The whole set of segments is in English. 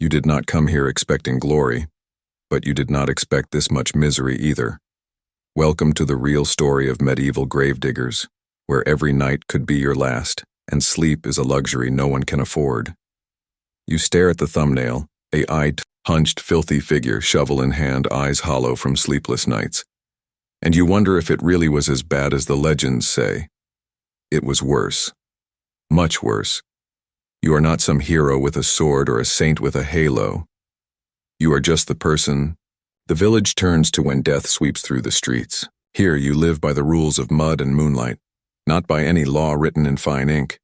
You did not come here expecting glory, but you did not expect this much misery either. Welcome to the real story of medieval gravediggers, where every night could be your last, and sleep is a luxury no one can afford. You stare at the thumbnail, a hunched, filthy figure, shovel in hand, eyes hollow from sleepless nights. And you wonder if it really was as bad as the legends say. It was worse. Much worse. You are not some hero with a sword or a saint with a halo. You are just the person the village turns to when death sweeps through the streets. Here you live by the rules of mud and moonlight, not by any law written in fine ink.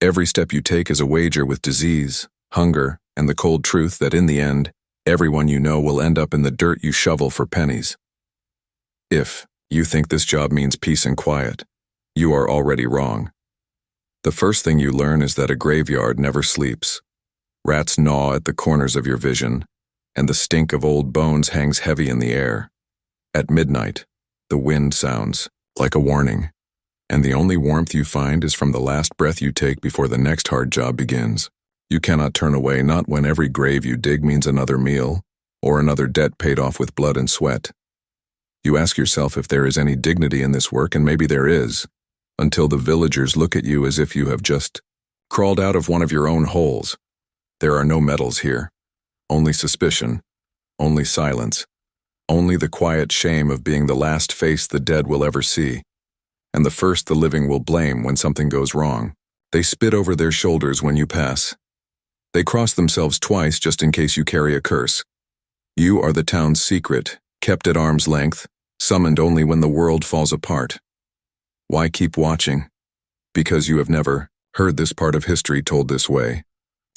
Every step you take is a wager with disease, hunger, and the cold truth that in the end, everyone you know will end up in the dirt you shovel for pennies. If you think this job means peace and quiet, you are already wrong. The first thing you learn is that a graveyard never sleeps. Rats gnaw at the corners of your vision, and the stink of old bones hangs heavy in the air. At midnight, the wind sounds like a warning, and the only warmth you find is from the last breath you take before the next hard job begins. You cannot turn away, not when every grave you dig means another meal, or another debt paid off with blood and sweat. You ask yourself if there is any dignity in this work, and maybe there is, until the villagers look at you as if you have just crawled out of one of your own holes. There are no medals here. Only suspicion, only silence, only the quiet shame of being the last face the dead will ever see, and the first the living will blame when something goes wrong. They spit over their shoulders when you pass. They cross themselves twice just in case you carry a curse. You are the town's secret, kept at arm's length, summoned only when the world falls apart. Why keep watching? Because you have never heard this part of history told this way.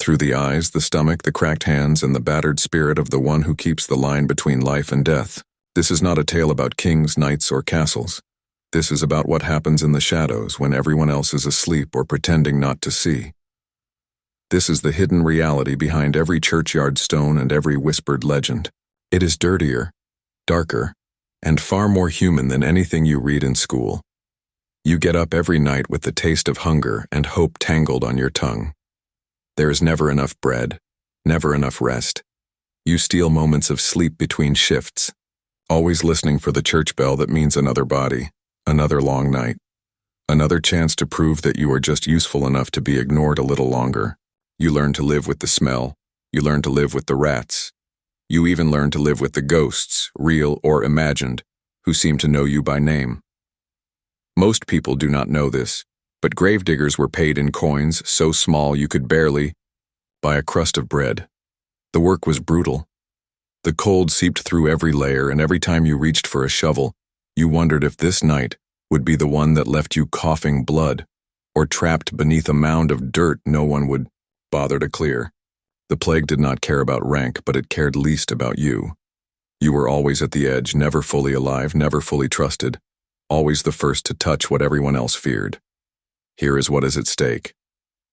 Through the eyes, the stomach, the cracked hands, and the battered spirit of the one who keeps the line between life and death. This is not a tale about kings, knights, or castles. This is about what happens in the shadows when everyone else is asleep or pretending not to see. This is the hidden reality behind every churchyard stone and every whispered legend. It is dirtier, darker, and far more human than anything you read in school. You get up every night with the taste of hunger and hope tangled on your tongue. There is never enough bread, never enough rest. You steal moments of sleep between shifts, always listening for the church bell that means another body, another long night, another chance to prove that you are just useful enough to be ignored a little longer. You learn to live with the smell. You learn to live with the rats. You even learn to live with the ghosts, real or imagined, who seem to know you by name. Most people do not know this, but gravediggers were paid in coins so small you could barely buy a crust of bread. The work was brutal. The cold seeped through every layer, and every time you reached for a shovel, you wondered if this night would be the one that left you coughing blood, or trapped beneath a mound of dirt no one would bother to clear. The plague did not care about rank, but it cared least about you. You were always at the edge, never fully alive, never fully trusted, always the first to touch what everyone else feared. Here is what is at stake.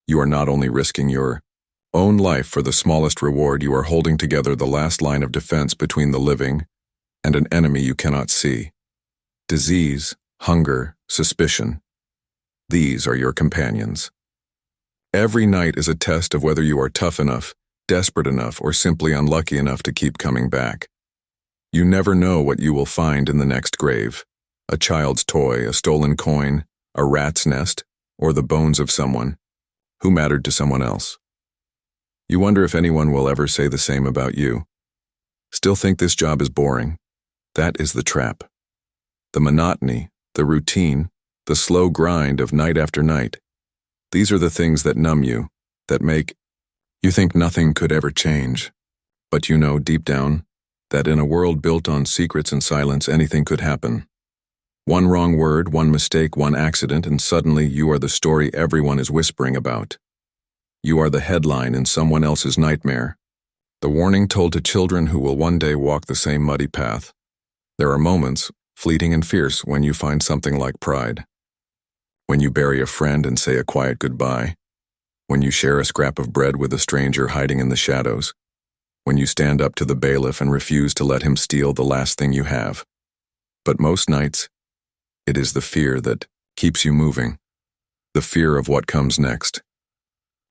You are not only risking your own life for the smallest reward, you are holding together the last line of defense between the living and an enemy you cannot see. Disease, hunger, suspicion. These are your companions. Every night is a test of whether you are tough enough, desperate enough, or simply unlucky enough to keep coming back. You never know what you will find in the next grave. A child's toy, a stolen coin, a rat's nest, or the bones of someone who mattered to someone else. You wonder if anyone will ever say the same about you. Still think this job is boring? That is the trap. The monotony, the routine, the slow grind of night after night. These are the things that numb you, that make you think nothing could ever change. But you know deep down that in a world built on secrets and silence, anything could happen. One wrong word, one mistake, one accident, and suddenly you are the story everyone is whispering about. You are the headline in someone else's nightmare, the warning told to children who will one day walk the same muddy path. There are moments, fleeting and fierce, when you find something like pride. When you bury a friend and say a quiet goodbye. When you share a scrap of bread with a stranger hiding in the shadows. When you stand up to the bailiff and refuse to let him steal the last thing you have. But most nights, it is the fear that keeps you moving. The fear of what comes next.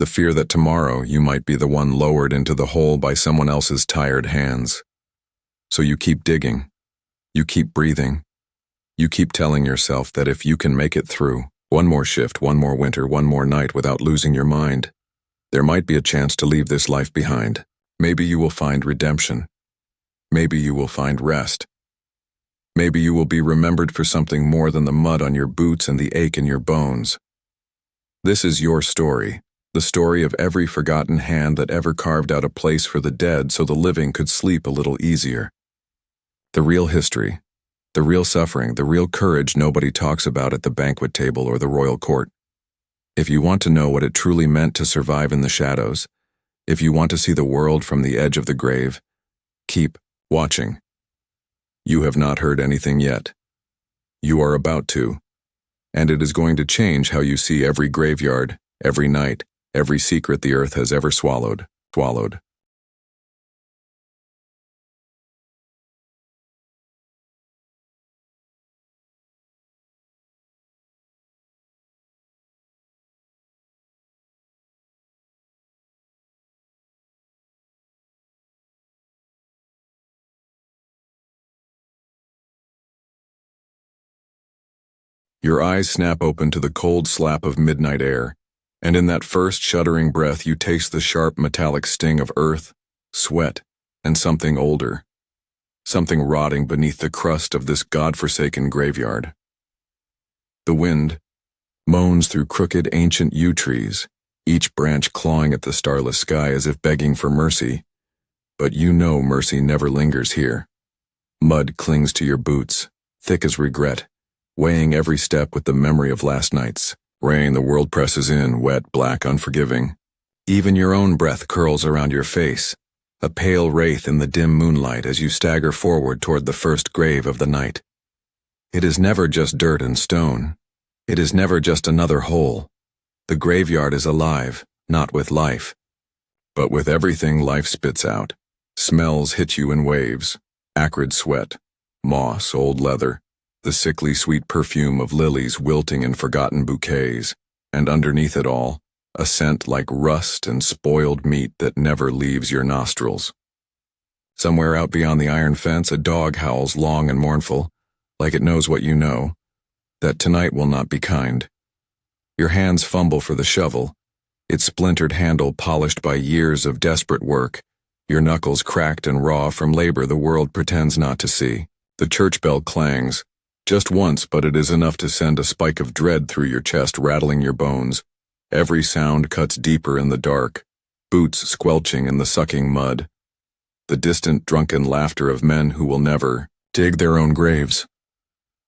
The fear that tomorrow you might be the one lowered into the hole by someone else's tired hands. So you keep digging. You keep breathing. You keep telling yourself that if you can make it through one more shift, one more winter, one more night without losing your mind, there might be a chance to leave this life behind. Maybe you will find redemption. Maybe you will find rest. Maybe you will be remembered for something more than the mud on your boots and the ache in your bones. This is your story, the story of every forgotten hand that ever carved out a place for the dead so the living could sleep a little easier. The real history, the real suffering, the real courage nobody talks about at the banquet table or the royal court. If you want to know what it truly meant to survive in the shadows, if you want to see the world from the edge of the grave, keep watching. You have not heard anything yet. You are about to, and it is going to change how you see every graveyard, every night, every secret the earth has ever swallowed. Your eyes snap open to the cold slap of midnight air, and in that first shuddering breath you taste the sharp metallic sting of earth, sweat, and something older, something rotting beneath the crust of this God-forsaken graveyard. The wind moans through crooked ancient yew trees, each branch clawing at the starless sky as if begging for mercy, but you know mercy never lingers here. Mud clings to your boots, thick as regret, weighing every step with the memory of last night's. Rain, the world presses in, wet, black, unforgiving. Even your own breath curls around your face, a pale wraith in the dim moonlight as you stagger forward toward the first grave of the night. It is never just dirt and stone. It is never just another hole. The graveyard is alive, not with life, but with everything life spits out. Smells hit you in waves, acrid sweat, moss, old leather, the sickly sweet perfume of lilies wilting in forgotten bouquets, and underneath it all, a scent like rust and spoiled meat that never leaves your nostrils. Somewhere out beyond the iron fence, a dog howls long and mournful, like it knows what you know, that tonight will not be kind. Your hands fumble for the shovel, its splintered handle polished by years of desperate work, your knuckles cracked and raw from labor the world pretends not to see. The church bell clangs, just once, but it is enough to send a spike of dread through your chest, rattling your bones. Every sound cuts deeper in the dark, boots squelching in the sucking mud. The distant, drunken laughter of men who will never dig their own graves.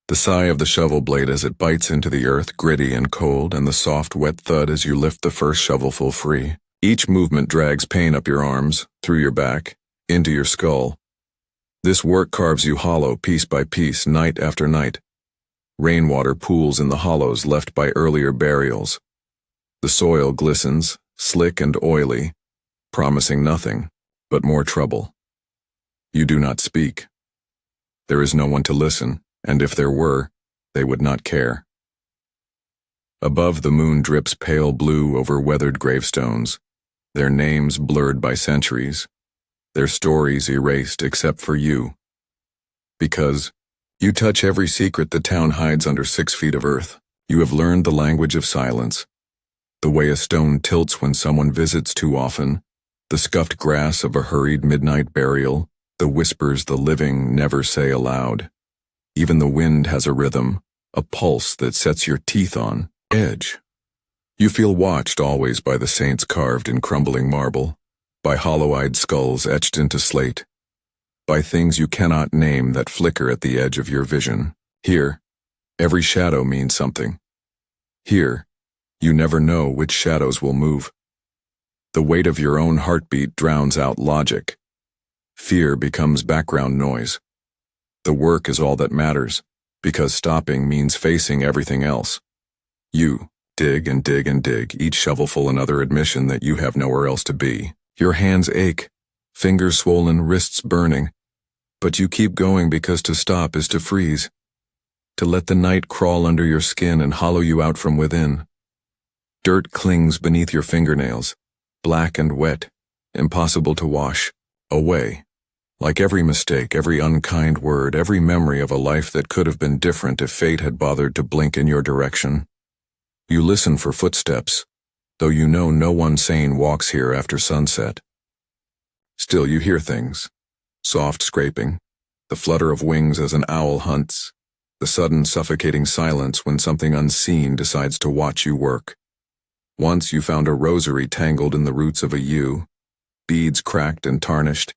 The sigh of the shovel blade as it bites into the earth, gritty and cold, and the soft, wet thud as you lift the first shovelful free. Each movement drags pain up your arms, through your back, into your skull. This work carves you hollow, piece by piece, night after night. Rainwater pools in the hollows left by earlier burials. The soil glistens, slick and oily, promising nothing but more trouble. You do not speak. There is no one to listen, and if there were, they would not care. Above, the moon drips pale blue over weathered gravestones, their names blurred by centuries, their stories erased except for you. Because you touch every secret the town hides under 6 feet of earth. You have learned the language of silence, the way a stone tilts when someone visits too often, the scuffed grass of a hurried midnight burial, the whispers the living never say aloud. Even the wind has a rhythm, a pulse that sets your teeth on edge. You feel watched always by the saints carved in crumbling marble, by hollow-eyed skulls etched into slate, by things you cannot name that flicker at the edge of your vision. Here, every shadow means something. Here, you never know which shadows will move. The weight of your own heartbeat drowns out logic. Fear becomes background noise. The work is all that matters, because stopping means facing everything else. You dig and dig and dig, each shovelful another admission that you have nowhere else to be. Your hands ache, fingers swollen, wrists burning, but you keep going because to stop is to freeze, to let the night crawl under your skin and hollow you out from within. Dirt clings beneath your fingernails, black and wet, impossible to wash away. Like every mistake, every unkind word, every memory of a life that could have been different if fate had bothered to blink in your direction. You listen for footsteps, though you know no one sane walks here after sunset. Still you hear things. Soft scraping, the flutter of wings as an owl hunts, the sudden suffocating silence when something unseen decides to watch you work. Once you found a rosary tangled in the roots of a yew, beads cracked and tarnished,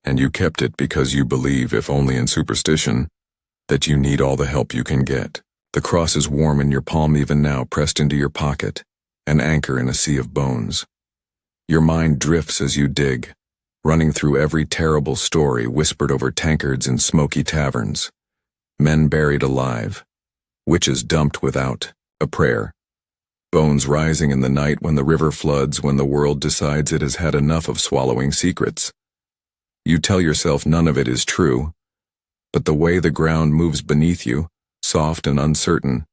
and you kept it because you believe, if only in superstition, that you need all the help you can get. The cross is warm in your palm even now, pressed into your pocket, an anchor in a sea of bones. Your mind drifts as you dig, running through every terrible story whispered over tankards in smoky taverns. Men buried alive, witches dumped without a prayer, bones rising in the night when the river floods, when the world decides it has had enough of swallowing secrets. You tell yourself none of it is true, but the way the ground moves beneath you, soft and uncertain,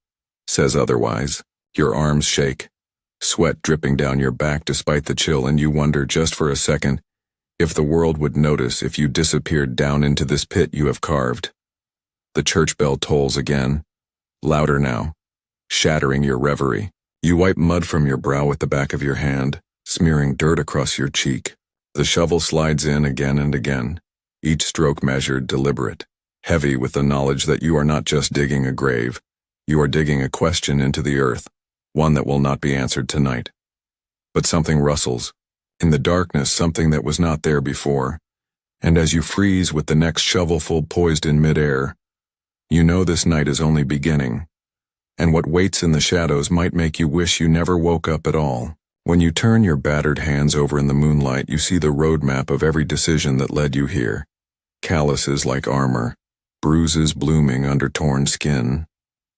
says otherwise. Your arms shake, sweat dripping down your back despite the chill, and you wonder just for a second if the world would notice if you disappeared down into this pit you have carved. The church bell tolls again, louder now, shattering your reverie. You wipe mud from your brow with the back of your hand, smearing dirt across your cheek. The shovel slides in again and again, each stroke measured, deliberate, heavy with the knowledge that you are not just digging a grave, you are digging a question into the earth, one that will not be answered tonight. But something rustles. In the darkness, something that was not there before, and as you freeze with the next shovelful poised in midair, you know this night is only beginning, and what waits in the shadows might make you wish you never woke up at all. When you turn your battered hands over in the moonlight, you see the roadmap of every decision that led you here. Calluses like armor, bruises blooming under torn skin,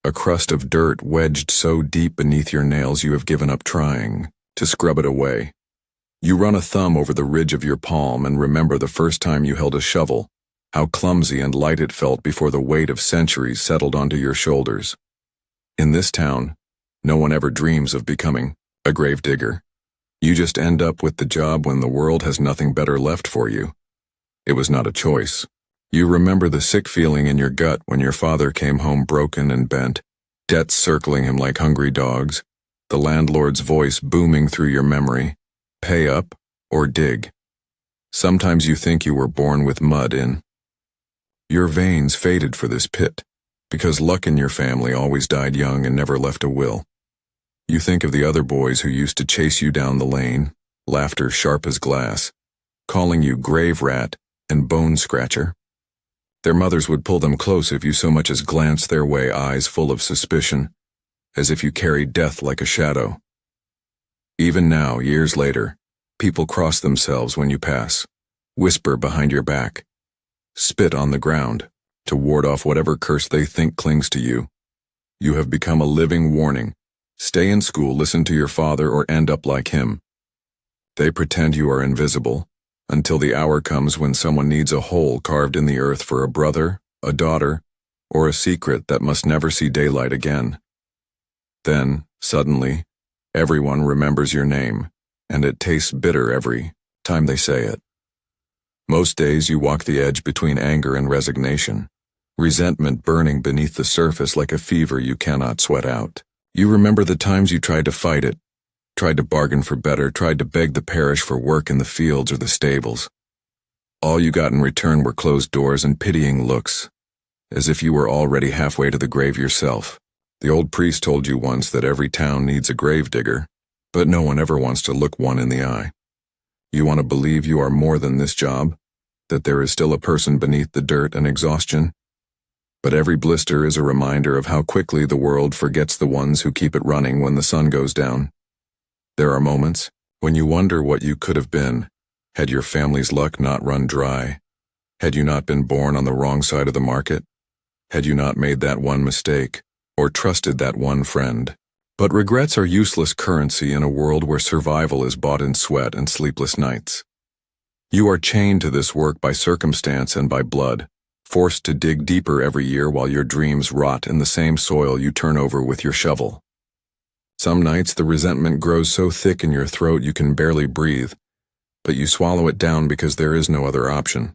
a crust of dirt wedged so deep beneath your nails you have given up trying to scrub it away. You run a thumb over the ridge of your palm and remember the first time you held a shovel, how clumsy and light it felt before the weight of centuries settled onto your shoulders. In this town, no one ever dreams of becoming a gravedigger. You just end up with the job when the world has nothing better left for you. It was not a choice. You remember the sick feeling in your gut when your father came home broken and bent, debts circling him like hungry dogs, the landlord's voice booming through your memory, pay up or dig. Sometimes you think you were born with mud in your veins, fated for this pit, because luck in your family always died young and never left a will. You think of the other boys who used to chase you down the lane, laughter sharp as glass, calling you grave rat and bone scratcher. Their mothers would pull them close if you so much as glanced their way, eyes full of suspicion, as if you carried death like a shadow. Even now, years later, people cross themselves when you pass, whisper behind your back, spit on the ground, to ward off whatever curse they think clings to you. You have become a living warning. Stay in school, listen to your father, or end up like him. They pretend you are invisible, until the hour comes when someone needs a hole carved in the earth for a brother, a daughter, or a secret that must never see daylight again. Then, suddenly, everyone remembers your name, and it tastes bitter every time they say it. Most days you walk the edge between anger and resignation, resentment burning beneath the surface like a fever you cannot sweat out. You remember the times you tried to fight it, tried to bargain for better, tried to beg the parish for work in the fields or the stables. All you got in return were closed doors and pitying looks, as if you were already halfway to the grave yourself. The old priest told you once that every town needs a gravedigger, but no one ever wants to look one in the eye. You want to believe you are more than this job, that there is still a person beneath the dirt and exhaustion. But every blister is a reminder of how quickly the world forgets the ones who keep it running when the sun goes down. There are moments when you wonder what you could have been, had your family's luck not run dry, had you not been born on the wrong side of the market, had you not made that one mistake, or trusted that one friend. But regrets are useless currency in a world where survival is bought in sweat and sleepless nights. You are chained to this work by circumstance and by blood, forced to dig deeper every year while your dreams rot in the same soil you turn over with your shovel. Some nights the resentment grows so thick in your throat you can barely breathe, but you swallow it down because there is no other option.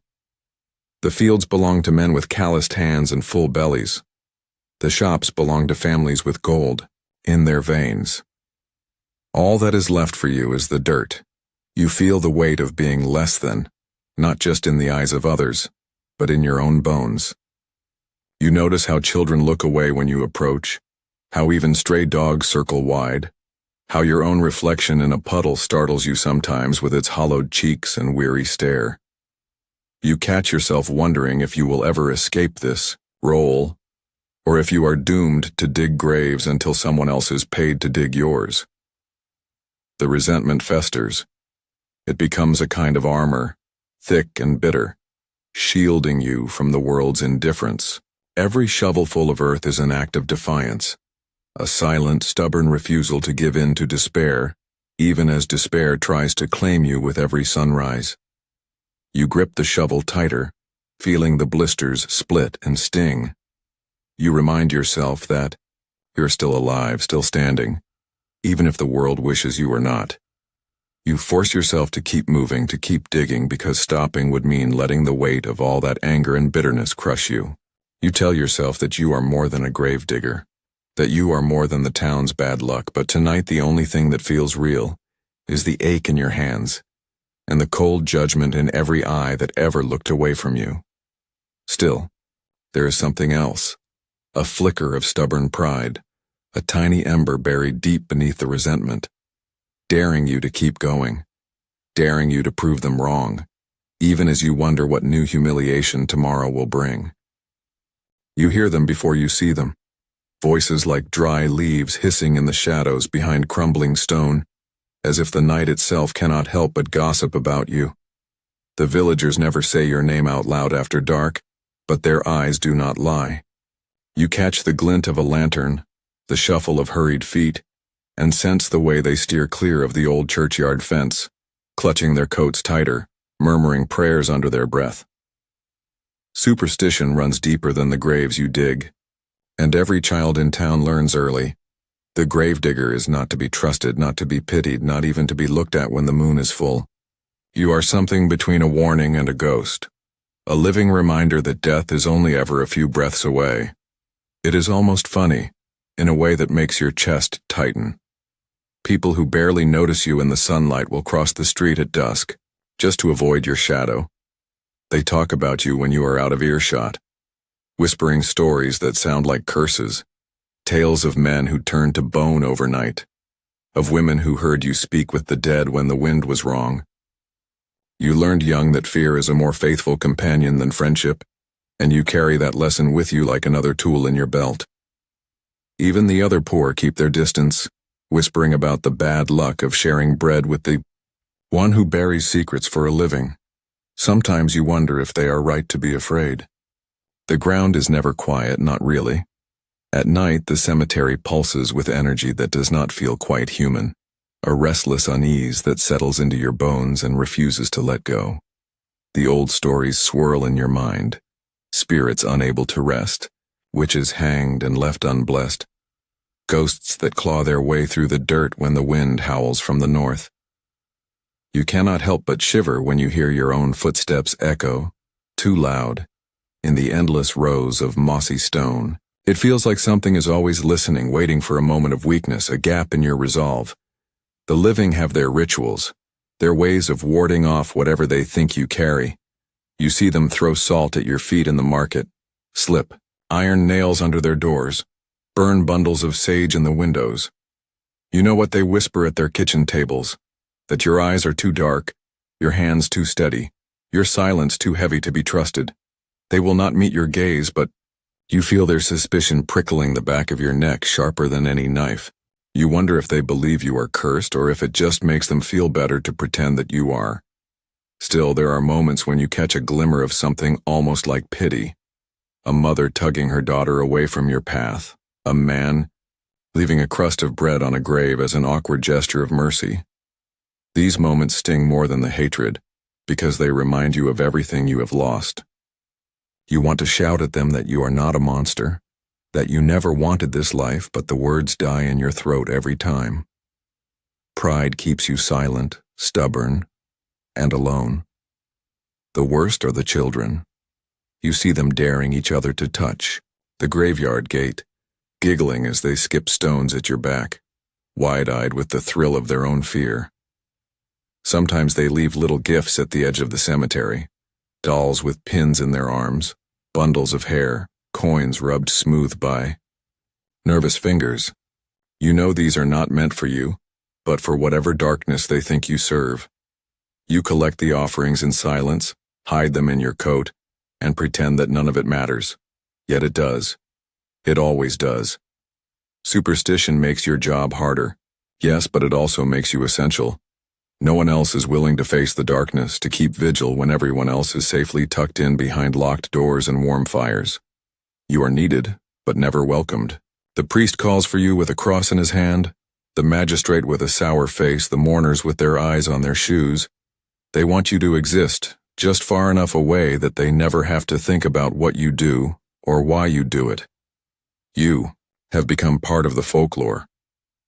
The fields belong to men with calloused hands and full bellies. The shops belong to families with gold in their veins. All that is left for you is the dirt. You feel the weight of being less than, not just in the eyes of others, but in your own bones. You notice how children look away when you approach, how even stray dogs circle wide, how your own reflection in a puddle startles you sometimes with its hollowed cheeks and weary stare. You catch yourself wondering if you will ever escape this role, or if you are doomed to dig graves until someone else is paid to dig yours. The resentment festers. It becomes a kind of armor, thick and bitter, shielding you from the world's indifference. Every shovelful of earth is an act of defiance, a silent, stubborn refusal to give in to despair, even as despair tries to claim you with every sunrise. You grip the shovel tighter, feeling the blisters split and sting. You remind yourself that you're still alive, still standing, even if the world wishes you were not. You force yourself to keep moving, to keep digging, because stopping would mean letting the weight of all that anger and bitterness crush you. You tell yourself that you are more than a gravedigger, that you are more than the town's bad luck, but tonight the only thing that feels real is the ache in your hands and the cold judgment in every eye that ever looked away from you. Still, there is something else, a flicker of stubborn pride, a tiny ember buried deep beneath the resentment, daring you to keep going, daring you to prove them wrong, even as you wonder what new humiliation tomorrow will bring. You hear them before you see them, voices like dry leaves hissing in the shadows behind crumbling stone, as if the night itself cannot help but gossip about you. The villagers never say your name out loud after dark, but their eyes do not lie. You catch the glint of a lantern, the shuffle of hurried feet, and sense the way they steer clear of the old churchyard fence, clutching their coats tighter, murmuring prayers under their breath. Superstition runs deeper than the graves you dig, and every child in town learns early. The gravedigger is not to be trusted, not to be pitied, not even to be looked at when the moon is full. You are something between a warning and a ghost, a living reminder that death is only ever a few breaths away. It is almost funny, in a way that makes your chest tighten. People who barely notice you in the sunlight will cross the street at dusk, just to avoid your shadow. They talk about you when you are out of earshot, whispering stories that sound like curses, tales of men who turned to bone overnight, of women who heard you speak with the dead when the wind was wrong. You learned young that fear is a more faithful companion than friendship, and you carry that lesson with you like another tool in your belt. Even the other poor keep their distance, whispering about the bad luck of sharing bread with the one who buries secrets for a living. Sometimes you wonder if they are right to be afraid. The ground is never quiet, not really. At night, the cemetery pulses with energy that does not feel quite human, a restless unease that settles into your bones and refuses to let go. The old stories swirl in your mind, spirits unable to rest, witches hanged and left unblessed, ghosts that claw their way through the dirt when the wind howls from the north. You cannot help but shiver when you hear your own footsteps echo, too loud, in the endless rows of mossy stone. It feels like something is always listening, waiting for a moment of weakness, a gap in your resolve. The living have their rituals, their ways of warding off whatever they think you carry. You see them throw salt at your feet in the market, slip iron nails under their doors, burn bundles of sage in the windows. You know what they whisper at their kitchen tables, that your eyes are too dark, your hands too steady, your silence too heavy to be trusted. They will not meet your gaze, but you feel their suspicion prickling the back of your neck sharper than any knife. You wonder if they believe you are cursed or if it just makes them feel better to pretend that you are. Still, there are moments when you catch a glimmer of something almost like pity. A mother tugging her daughter away from your path. A man leaving a crust of bread on a grave as an awkward gesture of mercy. These moments sting more than the hatred, because they remind you of everything you have lost. You want to shout at them that you are not a monster, that you never wanted this life, but the words die in your throat every time. Pride keeps you silent, stubborn, and alone. The worst are the children. You see them daring each other to touch the graveyard gate, giggling as they skip stones at your back, wide-eyed with the thrill of their own fear. Sometimes they leave little gifts at the edge of the cemetery, dolls with pins in their arms, bundles of hair, coins rubbed smooth by nervous fingers. You know these are not meant for you, but for whatever darkness they think you serve. You collect the offerings in silence, hide them in your coat, and pretend that none of it matters. Yet it does. It always does. Superstition makes your job harder. Yes, but it also makes you essential. No one else is willing to face the darkness, to keep vigil when everyone else is safely tucked in behind locked doors and warm fires. You are needed, but never welcomed. The priest calls for you with a cross in his hand, the magistrate with a sour face, the mourners with their eyes on their shoes. They want you to exist, just far enough away that they never have to think about what you do or why you do it. You have become part of the folklore,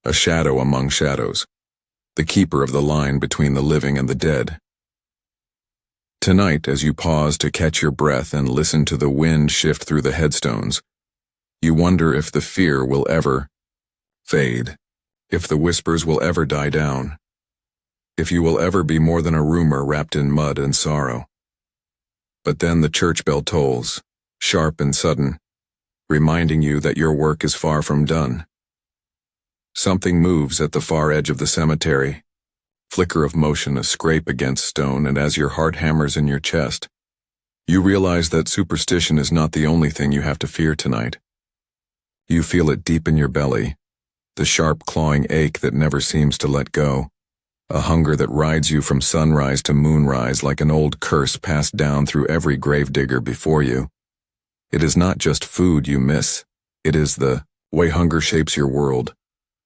a shadow among shadows, the keeper of the line between the living and the dead. Tonight, as you pause to catch your breath and listen to the wind shift through the headstones, you wonder if the fear will ever fade, if the whispers will ever die down, if you will ever be more than a rumor wrapped in mud and sorrow. But then the church bell tolls, sharp and sudden, reminding you that your work is far from done. Something moves at the far edge of the cemetery, flicker of motion, a scrape against stone, and as your heart hammers in your chest, you realize that superstition is not the only thing you have to fear tonight. You feel it deep in your belly, the sharp clawing ache that never seems to let go, a hunger that rides you from sunrise to moonrise like an old curse passed down through every gravedigger before you. It is not just food you miss, it is the way hunger shapes your world,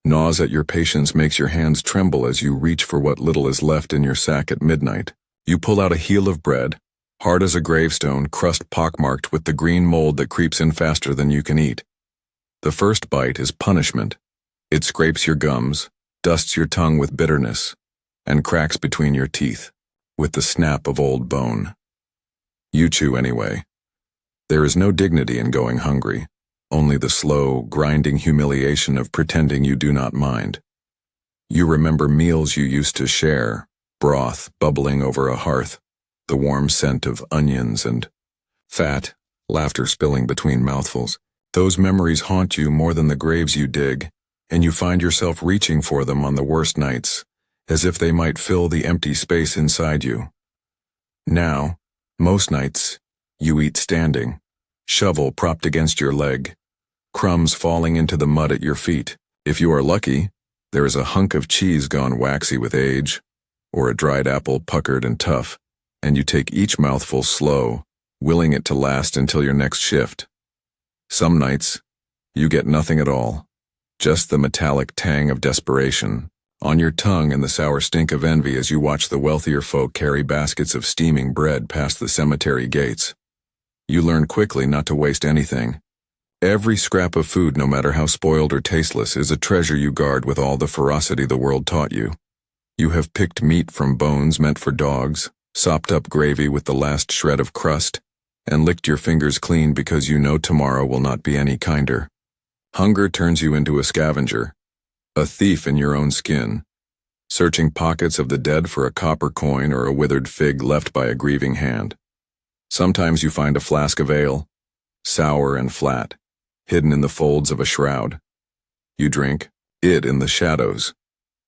gnaws at your patience, makes your hands tremble as you reach for what little is left in your sack at midnight. You pull out a heel of bread, hard as a gravestone, crust pockmarked with the green mold that creeps in faster than you can eat. The first bite is punishment. It scrapes your gums, dusts your tongue with bitterness, and cracks between your teeth with the snap of old bone. You chew anyway. There is no dignity in going hungry, only the slow, grinding humiliation of pretending you do not mind. You remember meals you used to share, broth bubbling over a hearth, the warm scent of onions and fat, laughter spilling between mouthfuls. Those memories haunt you more than the graves you dig, and you find yourself reaching for them on the worst nights, as if they might fill the empty space inside you. Now, most nights, you eat standing, shovel propped against your leg, crumbs falling into the mud at your feet. If you are lucky, there is a hunk of cheese gone waxy with age, or a dried apple puckered and tough, and you take each mouthful slow, willing it to last until your next shift. Some nights, you get nothing at all, just the metallic tang of desperation on your tongue and the sour stink of envy as you watch the wealthier folk carry baskets of steaming bread past the cemetery gates. You learn quickly not to waste anything. Every scrap of food, no matter how spoiled or tasteless, is a treasure you guard with all the ferocity the world taught you. You have picked meat from bones meant for dogs, sopped up gravy with the last shred of crust, and licked your fingers clean because you know tomorrow will not be any kinder. Hunger turns you into a scavenger, a thief in your own skin, searching pockets of the dead for a copper coin or a withered fig left by a grieving hand. Sometimes you find a flask of ale, sour and flat, hidden in the folds of a shroud. You drink it in the shadows,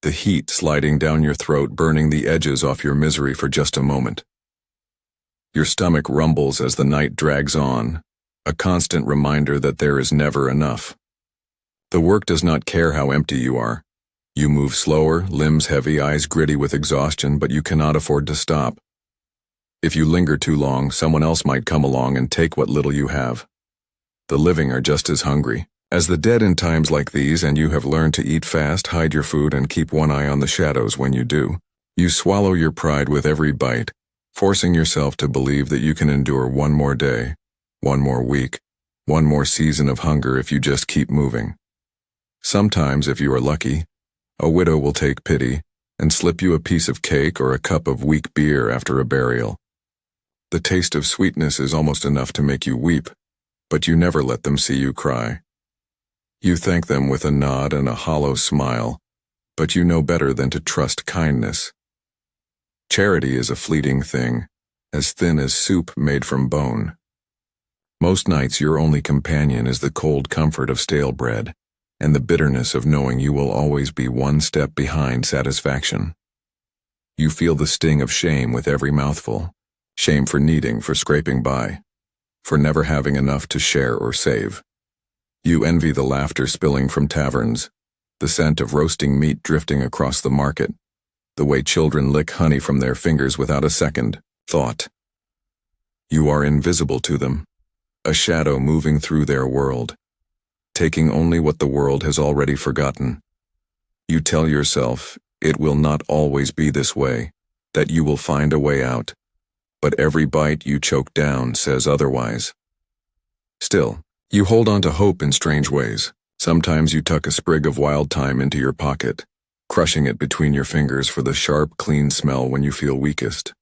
the heat sliding down your throat, burning the edges off your misery for just a moment. Your stomach rumbles as the night drags on, a constant reminder that there is never enough. The work does not care how empty you are. You move slower, limbs heavy, eyes gritty with exhaustion, but you cannot afford to stop. If you linger too long, someone else might come along and take what little you have. The living are just as hungry as the dead in times like these, and you have learned to eat fast, hide your food, and keep one eye on the shadows when you do. You swallow your pride with every bite, forcing yourself to believe that you can endure one more day, one more week, One more season of hunger if you just keep moving. Sometimes, if you are lucky, a widow will take pity and slip you a piece of cake or a cup of weak beer after a burial. The taste of sweetness is almost enough to make you weep, but you never let them see you cry. You thank them with a nod and a hollow smile, but you know better than to trust kindness. Charity is a fleeting thing, as thin as soup made from bone. Most nights your only companion is the cold comfort of stale bread, and the bitterness of knowing you will always be one step behind satisfaction. You feel the sting of shame with every mouthful, shame for needing, for scraping by, for never having enough to share or save. You envy the laughter spilling from taverns, the scent of roasting meat drifting across the market, the way children lick honey from their fingers without a second thought. You are invisible to them, a shadow moving through their world, taking only what the world has already forgotten. You tell yourself it will not always be this way, that you will find a way out, but every bite you choke down says otherwise. Still, you hold on to hope in strange ways. Sometimes you tuck a sprig of wild thyme into your pocket, crushing it between your fingers for the sharp, clean smell when you feel weakest.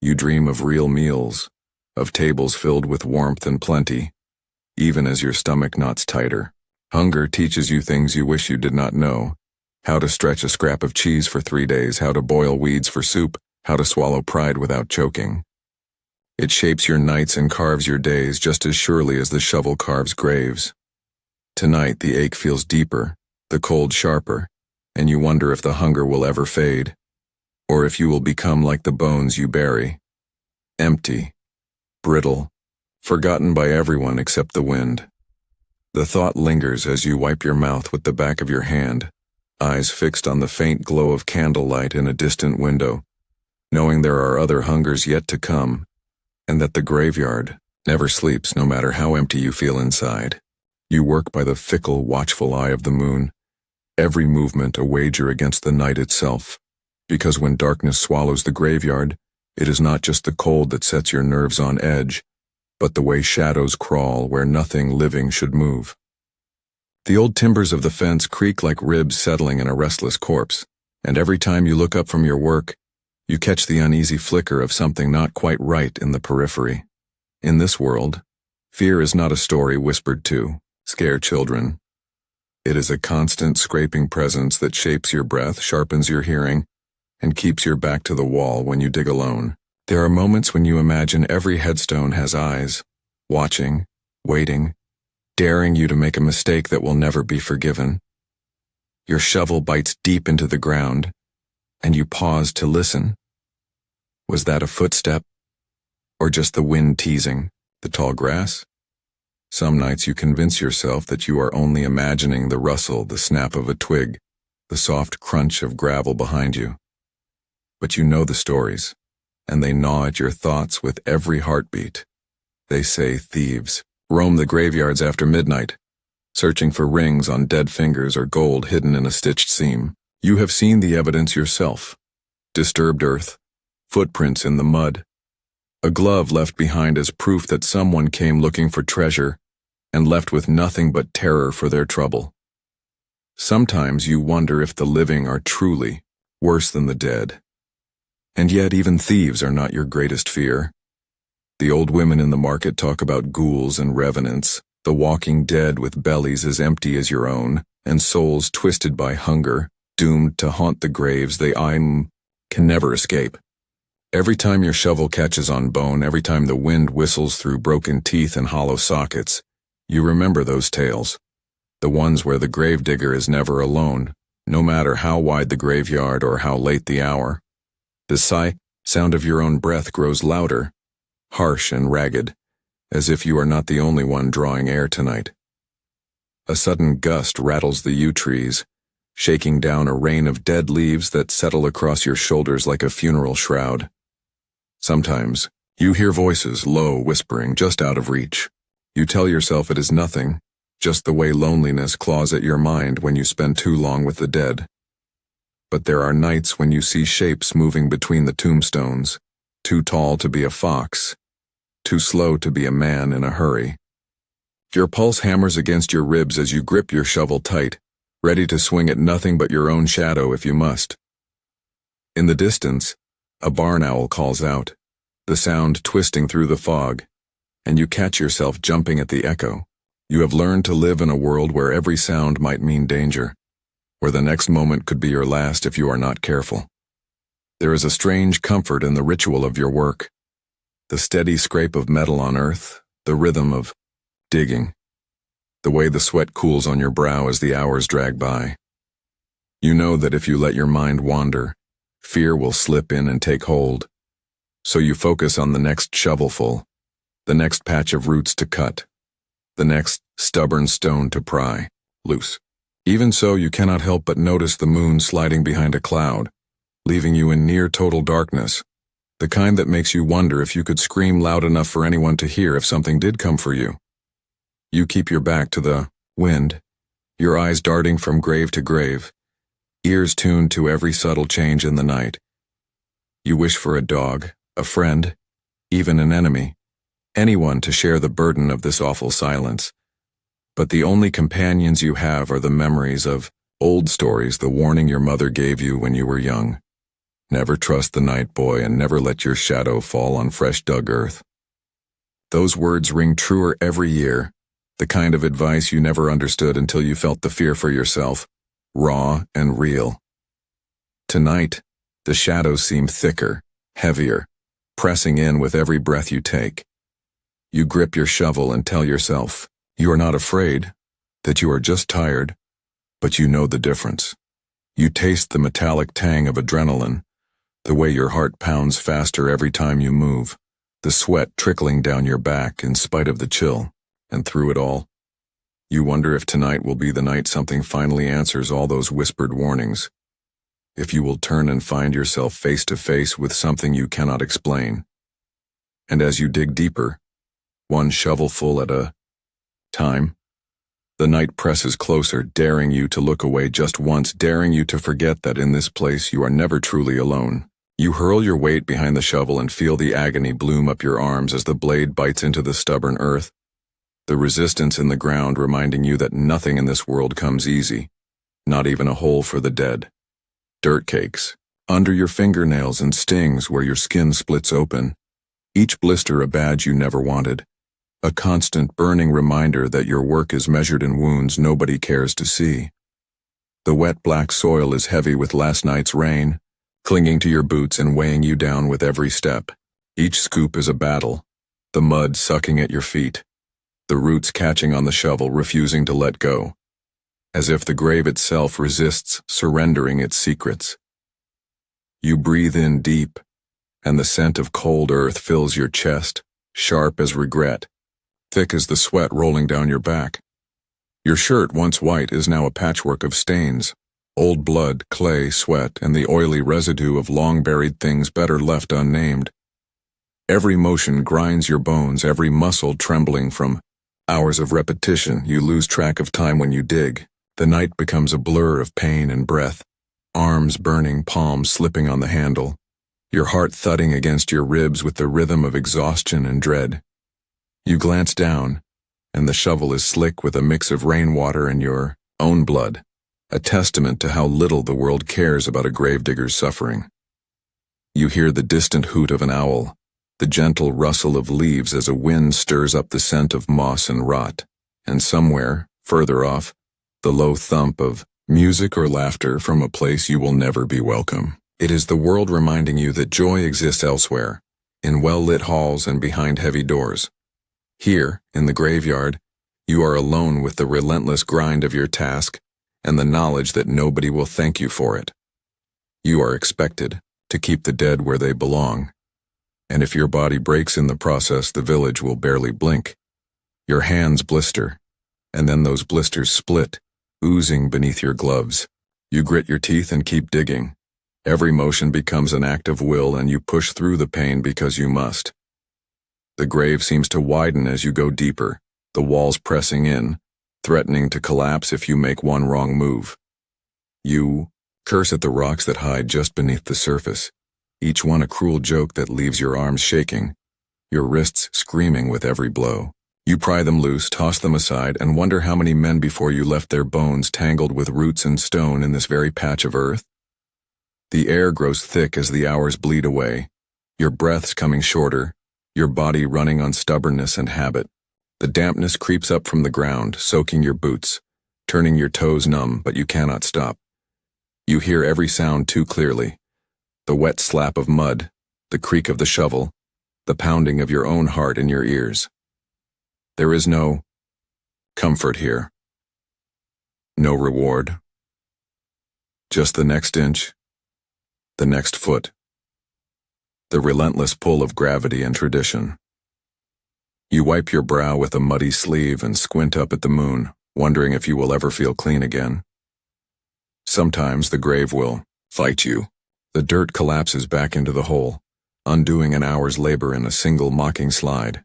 You dream of real meals, of tables filled with warmth and plenty, even as your stomach knots tighter. Hunger teaches you things you wish you did not know: how to stretch a scrap of cheese for 3 days, how to boil weeds for soup, how to swallow pride without choking. It shapes your nights and carves your days just as surely as the shovel carves graves. Tonight the ache feels deeper, the cold sharper, and you wonder if the hunger will ever fade, or if you will become like the bones you bury, empty, brittle, forgotten by everyone except the wind. The thought lingers as you wipe your mouth with the back of your hand, eyes fixed on the faint glow of candlelight in a distant window, knowing there are other hungers yet to come, and that the graveyard never sleeps no matter how empty you feel inside. You work by the fickle, watchful eye of the moon, every movement a wager against the night itself, because when darkness swallows the graveyard, it is not just the cold that sets your nerves on edge, but the way shadows crawl where nothing living should move. The old timbers of the fence creak like ribs settling in a restless corpse, and every time you look up from your work, you catch the uneasy flicker of something not quite right in the periphery. In this world, fear is not a story whispered to scare children. It is a constant scraping presence that shapes your breath, sharpens your hearing, and keeps your back to the wall when you dig alone. There are moments when you imagine every headstone has eyes, watching, waiting, daring you to make a mistake that will never be forgiven. Your shovel bites deep into the ground, and you pause to listen. Was that a footstep? Or just the wind teasing the tall grass? Some nights you convince yourself that you are only imagining the rustle, the snap of a twig, the soft crunch of gravel behind you. But you know the stories, and they gnaw at your thoughts with every heartbeat. They say thieves roam the graveyards after midnight, searching for rings on dead fingers or gold hidden in a stitched seam. You have seen the evidence yourself: disturbed earth, footprints in the mud, a glove left behind as proof that someone came looking for treasure and left with nothing but terror for their trouble. Sometimes you wonder if the living are truly worse than the dead. And yet even thieves are not your greatest fear. The old women in the market talk about ghouls and revenants, the walking dead with bellies as empty as your own, and souls twisted by hunger, doomed to haunt the graves they can never escape. Every time your shovel catches on bone, every time the wind whistles through broken teeth and hollow sockets, you remember those tales, the ones where the gravedigger is never alone, no matter how wide the graveyard or how late the hour. The sound of your own breath grows louder, harsh and ragged, as if you are not the only one drawing air tonight. A sudden gust rattles the yew trees, shaking down a rain of dead leaves that settle across your shoulders like a funeral shroud. Sometimes, you hear voices, low, whispering, just out of reach. You tell yourself it is nothing, just the way loneliness claws at your mind when you spend too long with the dead. But there are nights when you see shapes moving between the tombstones, too tall to be a fox, too slow to be a man in a hurry. Your pulse hammers against your ribs as you grip your shovel tight, ready to swing at nothing but your own shadow if you must. In the distance, a barn owl calls out, the sound twisting through the fog, and you catch yourself jumping at the echo. You have learned to live in a world where every sound might mean danger, where the next moment could be your last if you are not careful. There is a strange comfort in the ritual of your work, the steady scrape of metal on earth, the rhythm of digging, the way the sweat cools on your brow as the hours drag by. You know that if you let your mind wander, fear will slip in and take hold. So you focus on the next shovelful, the next patch of roots to cut, the next stubborn stone to pry loose. Even so, you cannot help but notice the moon sliding behind a cloud, leaving you in near total darkness, the kind that makes you wonder if you could scream loud enough for anyone to hear if something did come for you. You keep your back to the wind, your eyes darting from grave to grave, ears tuned to every subtle change in the night. You wish for a dog, a friend, even an enemy, anyone to share the burden of this awful silence. But the only companions you have are the memories of old stories, the warning your mother gave you when you were young. Never trust the night, boy, and never let your shadow fall on fresh dug earth. Those words ring truer every year, the kind of advice you never understood until you felt the fear for yourself, raw and real. Tonight, the shadows seem thicker, heavier, pressing in with every breath you take. You grip your shovel and tell yourself, you are not afraid, that you are just tired, but you know the difference. You taste the metallic tang of adrenaline, the way your heart pounds faster every time you move, the sweat trickling down your back in spite of the chill, and through it all, you wonder if tonight will be the night something finally answers all those whispered warnings. If you will turn and find yourself face to face with something you cannot explain. And as you dig deeper, one shovelful at a time, the night presses closer, daring you to look away just once, daring you to forget that in this place you are never truly alone. You hurl your weight behind the shovel and feel the agony bloom up your arms as the blade bites into the stubborn earth, the resistance in the ground reminding you that nothing in this world comes easy, not even a hole for the dead. Dirt cakes under your fingernails and stings where your skin splits open, each blister a badge you never wanted, a constant burning reminder that your work is measured in wounds nobody cares to see. The wet black soil is heavy with last night's rain, clinging to your boots and weighing you down with every step. Each scoop is a battle, the mud sucking at your feet, the roots catching on the shovel, refusing to let go, as if the grave itself resists surrendering its secrets. You breathe in deep, and the scent of cold earth fills your chest, sharp as regret, thick as the sweat rolling down your back. Your shirt, once white, is now a patchwork of stains, old blood, clay, sweat, and the oily residue of long-buried things better left unnamed. Every motion grinds your bones, every muscle trembling from hours of repetition. You lose track of time when you dig. The night becomes a blur of pain and breath, arms burning, palms slipping on the handle, your heart thudding against your ribs with the rhythm of exhaustion and dread. You glance down, and the shovel is slick with a mix of rainwater and your own blood, a testament to how little the world cares about a gravedigger's suffering. You hear the distant hoot of an owl, the gentle rustle of leaves as a wind stirs up the scent of moss and rot, and somewhere, further off, the low thump of music or laughter from a place you will never be welcome. It is the world reminding you that joy exists elsewhere, in well-lit halls and behind heavy doors. Here, in the graveyard, you are alone with the relentless grind of your task and the knowledge that nobody will thank you for it. You are expected to keep the dead where they belong, and if your body breaks in the process, the village will barely blink. Your hands blister, and then those blisters split, oozing beneath your gloves. You grit your teeth and keep digging. Every motion becomes an act of will, and you push through the pain because you must. The grave seems to widen as you go deeper, the walls pressing in, threatening to collapse if you make one wrong move. You curse at the rocks that hide just beneath the surface, each one a cruel joke that leaves your arms shaking, your wrists screaming with every blow. You pry them loose, toss them aside, and wonder how many men before you left their bones tangled with roots and stone in this very patch of earth. The air grows thick as the hours bleed away, your breaths coming shorter, your body running on stubbornness and habit. The dampness creeps up from the ground, soaking your boots, turning your toes numb, but you cannot stop. You hear every sound too clearly. The wet slap of mud, the creak of the shovel, the pounding of your own heart in your ears. There is no comfort here. No reward. Just the next inch, the next foot. The relentless pull of gravity and tradition. You wipe your brow with a muddy sleeve and squint up at the moon, wondering if you will ever feel clean again. Sometimes the grave will fight you. The dirt collapses back into the hole, undoing an hour's labor in a single mocking slide.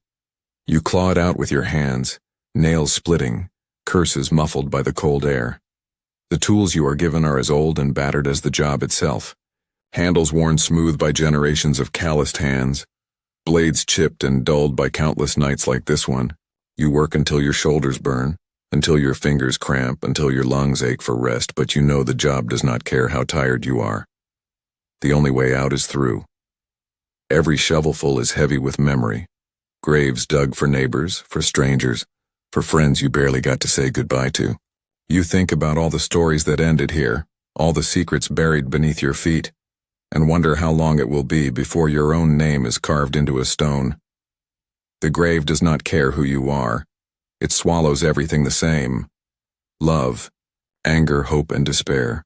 You claw it out with your hands, nails splitting, curses muffled by the cold air. The tools you are given are as old and battered as the job itself, handles worn smooth by generations of calloused hands, blades chipped and dulled by countless nights like this one. You work until your shoulders burn, until your fingers cramp, until your lungs ache for rest, but you know the job does not care how tired you are. The only way out is through. Every shovelful is heavy with memory. Graves dug for neighbors, for strangers, for friends you barely got to say goodbye to. You think about all the stories that ended here, all the secrets buried beneath your feet, and wonder how long it will be before your own name is carved into a stone. The grave does not care who you are. It swallows everything the same. Love, anger, hope, and despair.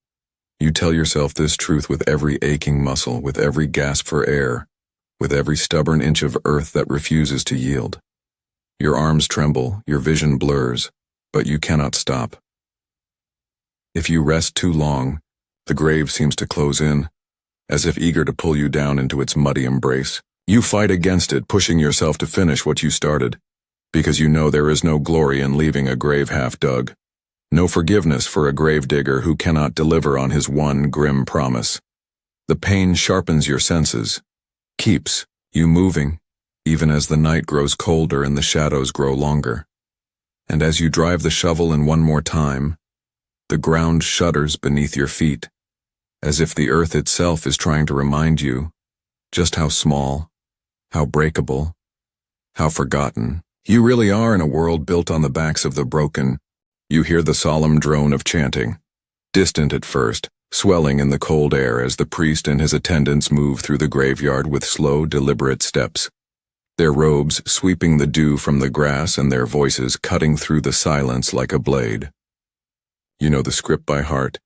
You tell yourself this truth with every aching muscle, with every gasp for air, with every stubborn inch of earth that refuses to yield. Your arms tremble, your vision blurs, but you cannot stop. If you rest too long, the grave seems to close in, as if eager to pull you down into its muddy embrace. You fight against it, pushing yourself to finish what you started, because you know there is no glory in leaving a grave half dug, no forgiveness for a gravedigger who cannot deliver on his one grim promise. The pain sharpens your senses, keeps you moving, even as the night grows colder and the shadows grow longer. And as you drive the shovel in one more time, the ground shudders beneath your feet, as if the earth itself is trying to remind you just how small, how breakable, how forgotten you really are in a world built on the backs of the broken. You hear the solemn drone of chanting, distant at first, swelling in the cold air as the priest and his attendants move through the graveyard with slow, deliberate steps, their robes sweeping the dew from the grass and their voices cutting through the silence like a blade. You know the script by heart,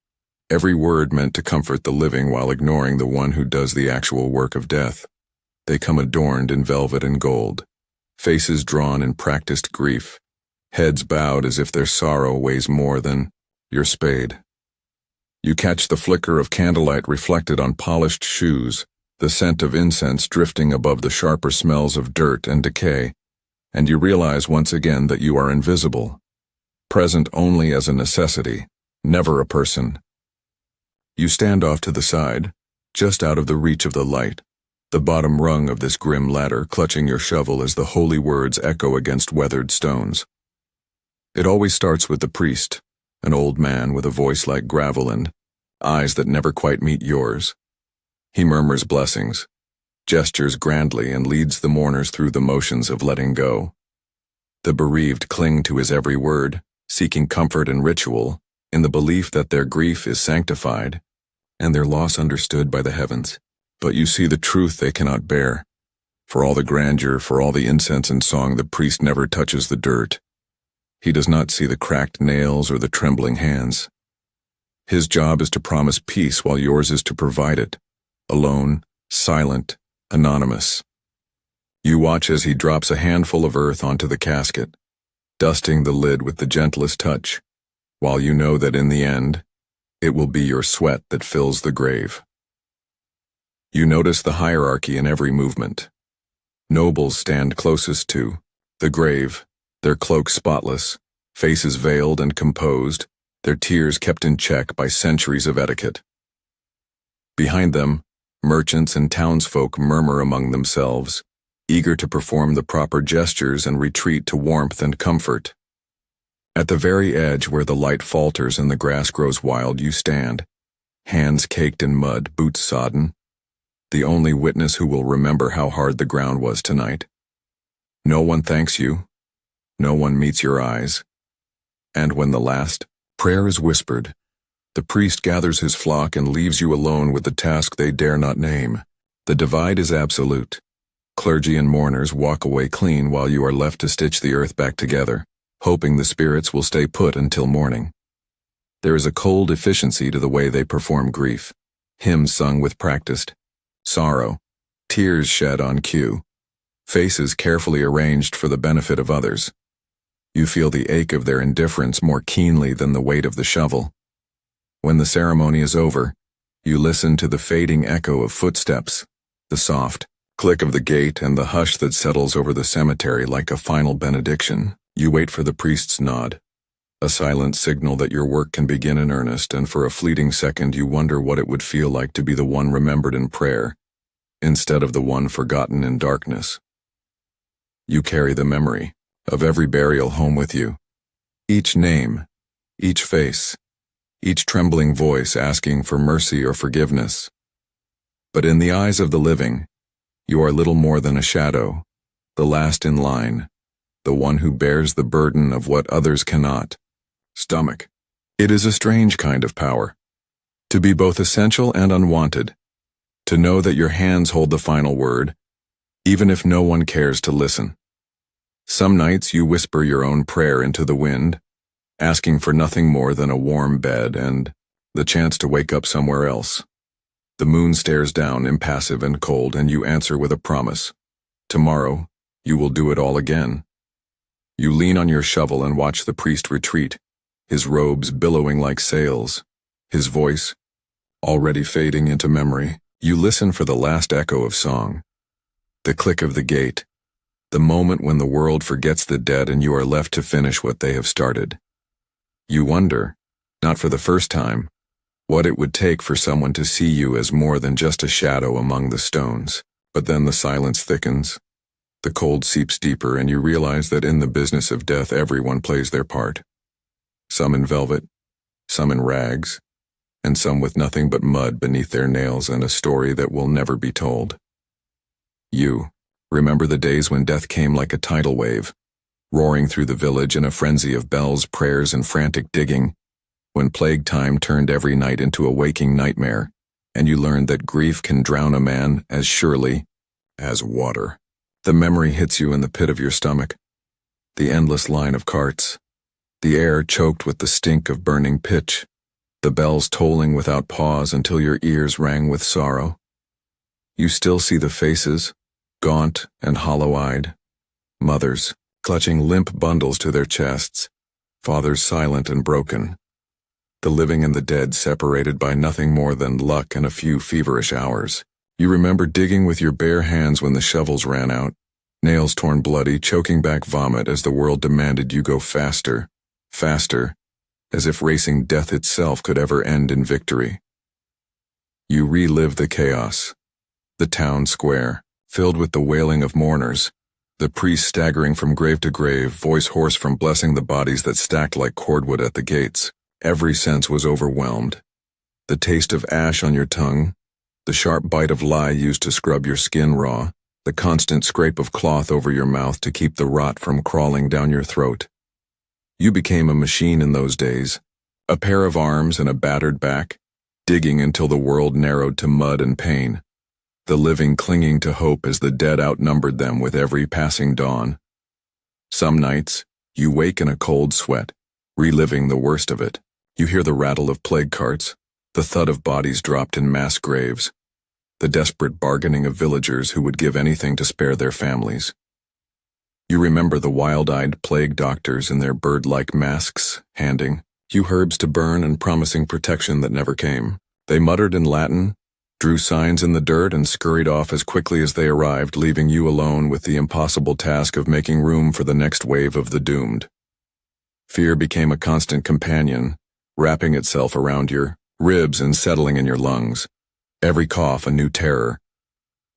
every word meant to comfort the living while ignoring the one who does the actual work of death. They come adorned in velvet and gold, faces drawn in practiced grief, heads bowed as if their sorrow weighs more than your spade. You catch the flicker of candlelight reflected on polished shoes, the scent of incense drifting above the sharper smells of dirt and decay, and you realize once again that you are invisible, present only as a necessity, never a person. You stand off to the side, just out of the reach of the light, the bottom rung of this grim ladder clutching your shovel as the holy words echo against weathered stones. It always starts with the priest, an old man with a voice like gravel and eyes that never quite meet yours. He murmurs blessings, gestures grandly, and leads the mourners through the motions of letting go. The bereaved cling to his every word, seeking comfort and ritual, in the belief that their grief is sanctified and their loss understood by the heavens. But you see the truth they cannot bear. For all the grandeur, for all the incense and song, the priest never touches the dirt. He does not see the cracked nails or the trembling hands. His job is to promise peace while yours is to provide it, alone, silent, anonymous. You watch as he drops a handful of earth onto the casket, dusting the lid with the gentlest touch, while you know that in the end, it will be your sweat that fills the grave. You notice the hierarchy in every movement. Nobles stand closest to the grave, their cloaks spotless, faces veiled and composed, their tears kept in check by centuries of etiquette. Behind them, merchants and townsfolk murmur among themselves, eager to perform the proper gestures and retreat to warmth and comfort. At the very edge where the light falters and the grass grows wild, you stand, hands caked in mud, boots sodden, the only witness who will remember how hard the ground was tonight. No one thanks you, no one meets your eyes, and when the last prayer is whispered, the priest gathers his flock and leaves you alone with the task they dare not name. The divide is absolute. Clergy and mourners walk away clean while you are left to stitch the earth back together, hoping the spirits will stay put until morning. There is a cold efficiency to the way they perform grief. Hymns sung with practiced sorrow, tears shed on cue, faces carefully arranged for the benefit of others. You feel the ache of their indifference more keenly than the weight of the shovel. When the ceremony is over, you listen to the fading echo of footsteps, the soft click of the gate, and the hush that settles over the cemetery like a final benediction. You wait for the priest's nod, a silent signal that your work can begin in earnest, and for a fleeting second you wonder what it would feel like to be the one remembered in prayer, instead of the one forgotten in darkness. You carry the memory of every burial home with you, each name, each face, each trembling voice asking for mercy or forgiveness. But in the eyes of the living, you are little more than a shadow, the last in line, the one who bears the burden of what others cannot stomach. It is a strange kind of power, to be both essential and unwanted, to know that your hands hold the final word, even if no one cares to listen. Some nights you whisper your own prayer into the wind, asking for nothing more than a warm bed and the chance to wake up somewhere else. The moon stares down, impassive and cold, and you answer with a promise. Tomorrow, you will do it all again. You lean on your shovel and watch the priest retreat, his robes billowing like sails, his voice already fading into memory. You listen for the last echo of song, the click of the gate, the moment when the world forgets the dead and you are left to finish what they have started. You wonder, not for the first time, what it would take for someone to see you as more than just a shadow among the stones. But then the silence thickens, the cold seeps deeper, and you realize that in the business of death everyone plays their part. Some in velvet, some in rags, and some with nothing but mud beneath their nails and a story that will never be told. You remember the days when death came like a tidal wave, roaring through the village in a frenzy of bells, prayers, and frantic digging, when plague time turned every night into a waking nightmare, and you learned that grief can drown a man as surely as water. The memory hits you in the pit of your stomach, the endless line of carts, the air choked with the stink of burning pitch, the bells tolling without pause until your ears rang with sorrow. You still see the faces, gaunt and hollow-eyed, mothers clutching limp bundles to their chests, fathers silent and broken, the living and the dead separated by nothing more than luck and a few feverish hours. You remember digging with your bare hands when the shovels ran out, nails torn bloody, choking back vomit as the world demanded you go faster, faster, as if racing death itself could ever end in victory. You relive the chaos, the town square, filled with the wailing of mourners, the priest staggering from grave to grave, voice hoarse from blessing the bodies that stacked like cordwood at the gates. Every sense was overwhelmed. The taste of ash on your tongue, the sharp bite of lye used to scrub your skin raw, the constant scrape of cloth over your mouth to keep the rot from crawling down your throat. You became a machine in those days, a pair of arms and a battered back, digging until the world narrowed to mud and pain, the living clinging to hope as the dead outnumbered them with every passing dawn. Some nights, you wake in a cold sweat, reliving the worst of it. You hear the rattle of plague carts, the thud of bodies dropped in mass graves, the desperate bargaining of villagers who would give anything to spare their families. You remember the wild-eyed plague doctors in their bird-like masks, handing you herbs to burn and promising protection that never came. They muttered in Latin, drew signs in the dirt, and scurried off as quickly as they arrived, leaving you alone with the impossible task of making room for the next wave of the doomed. Fear became a constant companion, wrapping itself around your ribs and settling in your lungs. Every cough a new terror,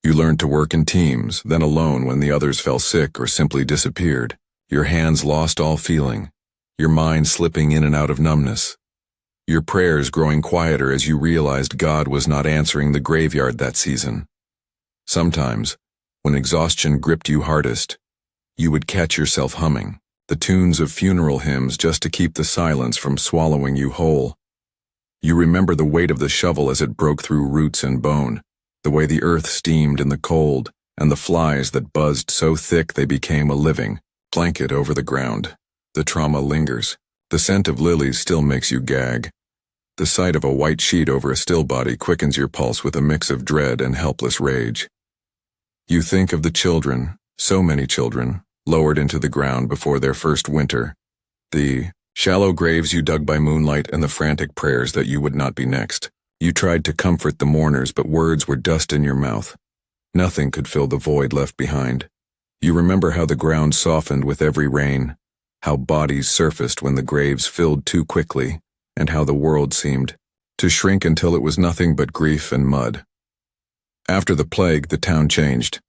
You learned to work in teams, then alone when the others fell sick or simply disappeared. Your hands lost all feeling, your mind slipping in and out of numbness. Your prayers growing quieter as you realized God was not answering the graveyard that season. Sometimes, when exhaustion gripped you hardest, you would catch yourself humming the tunes of funeral hymns just to keep the silence from swallowing you whole. You remember the weight of the shovel as it broke through roots and bone, the way the earth steamed in the cold, and the flies that buzzed so thick they became a living blanket over the ground. The trauma lingers. The scent of lilies still makes you gag. The sight of a white sheet over a still body quickens your pulse with a mix of dread and helpless rage. You think of the children, so many children, lowered into the ground before their first winter. The shallow graves you dug by moonlight and the frantic prayers that you would not be next. You tried to comfort the mourners, but words were dust in your mouth. Nothing could fill the void left behind. You remember how the ground softened with every rain, how bodies surfaced when the graves filled too quickly, and how the world seemed to shrink until it was nothing but grief and mud. After the plague, the town changed.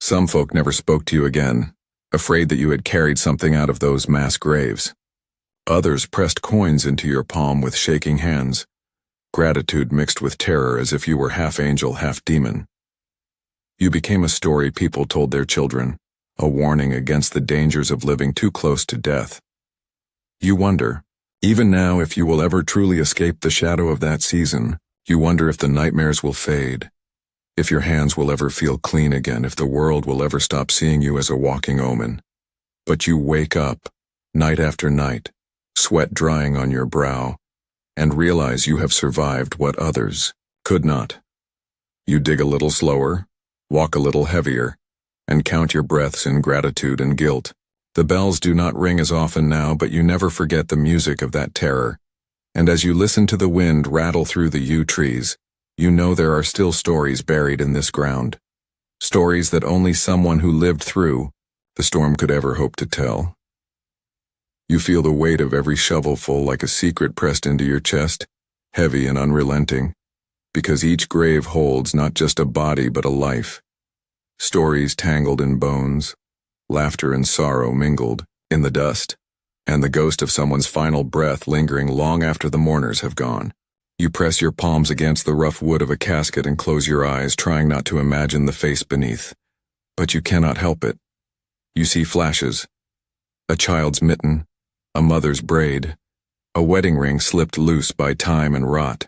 Some folk never spoke to you again, afraid that you had carried something out of those mass graves. Others pressed coins into your palm with shaking hands, gratitude mixed with terror as if you were half angel, half demon. You became a story people told their children, a warning against the dangers of living too close to death. You wonder, even now, if you will ever truly escape the shadow of that season. You wonder if the nightmares will fade, if your hands will ever feel clean again, if the world will ever stop seeing you as a walking omen. But you wake up, night after night, sweat drying on your brow, and realize you have survived what others could not. You dig a little slower, walk a little heavier, and count your breaths in gratitude and guilt. The bells do not ring as often now, but you never forget the music of that terror. And as you listen to the wind rattle through the yew trees, you know there are still stories buried in this ground. Stories that only someone who lived through the storm could ever hope to tell. You feel the weight of every shovelful like a secret pressed into your chest, heavy and unrelenting, because each grave holds not just a body but a life. Stories tangled in bones, laughter and sorrow mingled in the dust, and the ghost of someone's final breath lingering long after the mourners have gone. You press your palms against the rough wood of a casket and close your eyes, trying not to imagine the face beneath. But you cannot help it. You see flashes. A child's mitten, a mother's braid, a wedding ring slipped loose by time and rot.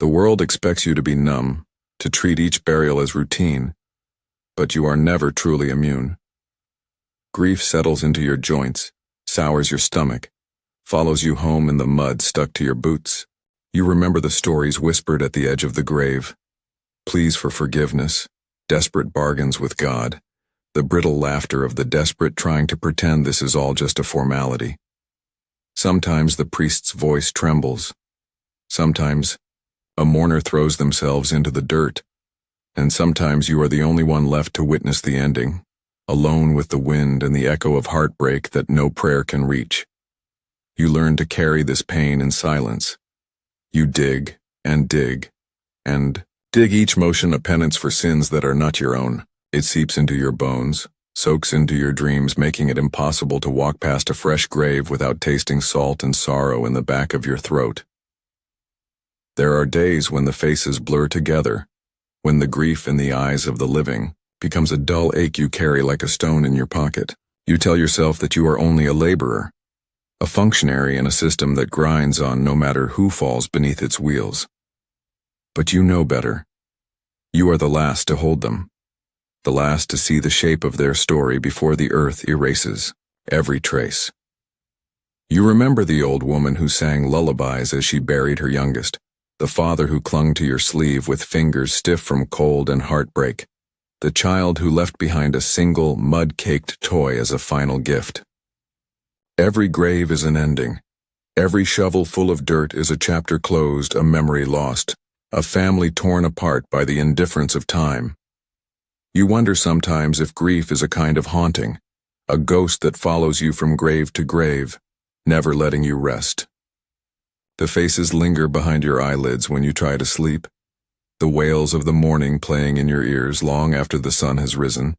The world expects you to be numb, to treat each burial as routine, but you are never truly immune. Grief settles into your joints, sours your stomach, follows you home in the mud stuck to your boots. You remember the stories whispered at the edge of the grave, pleas for forgiveness, desperate bargains with God, the brittle laughter of the desperate trying to pretend this is all just a formality. Sometimes the priest's voice trembles. Sometimes a mourner throws themselves into the dirt. And sometimes you are the only one left to witness the ending, alone with the wind and the echo of heartbreak that no prayer can reach. You learn to carry this pain in silence. You dig, and dig each motion a penance for sins that are not your own. It seeps into your bones, soaks into your dreams, making it impossible to walk past a fresh grave without tasting salt and sorrow in the back of your throat. There are days when the faces blur together, when the grief in the eyes of the living becomes a dull ache you carry like a stone in your pocket. You tell yourself that you are only a laborer, a functionary in a system that grinds on no matter who falls beneath its wheels. But you know better. You are the last to hold them, the last to see the shape of their story before the earth erases every trace. You remember the old woman who sang lullabies as she buried her youngest, the father who clung to your sleeve with fingers stiff from cold and heartbreak, the child who left behind a single mud-caked toy as a final gift. Every grave is an ending. Every shovel full of dirt is a chapter closed, a memory lost, a family torn apart by the indifference of time. You wonder sometimes if grief is a kind of haunting, a ghost that follows you from grave to grave, never letting you rest. The faces linger behind your eyelids when you try to sleep. the wails of the morning playing in your ears long after the sun has risen.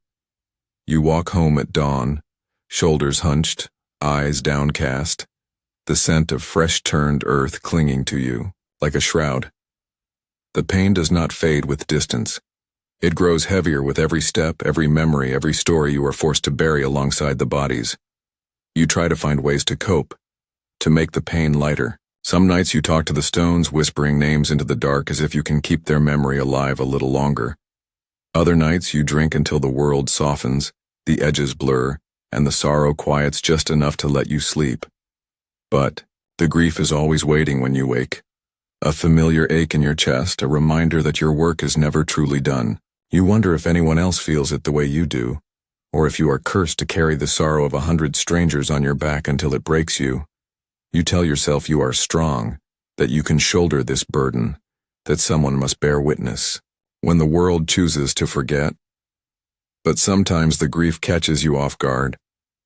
You walk home at dawn, shoulders hunched, eyes downcast, the scent of fresh-turned earth clinging to you, like a shroud. The pain does not fade with distance. It grows heavier with every step, every memory, every story you are forced to bury alongside the bodies. You try to find ways to cope, to make the pain lighter. Some nights you talk to the stones, whispering names into the dark as if you can keep their memory alive a little longer. Other nights you drink until the world softens, the edges blur, and the sorrow quiets just enough to let you sleep. But the grief is always waiting when you wake. A familiar ache in your chest, a reminder that your work is never truly done. You wonder if anyone else feels it the way you do, or if you are cursed to carry the sorrow of 100 strangers on your back until it breaks you. You tell yourself you are strong, that you can shoulder this burden, that someone must bear witness, when the world chooses to forget. But sometimes the grief catches you off guard.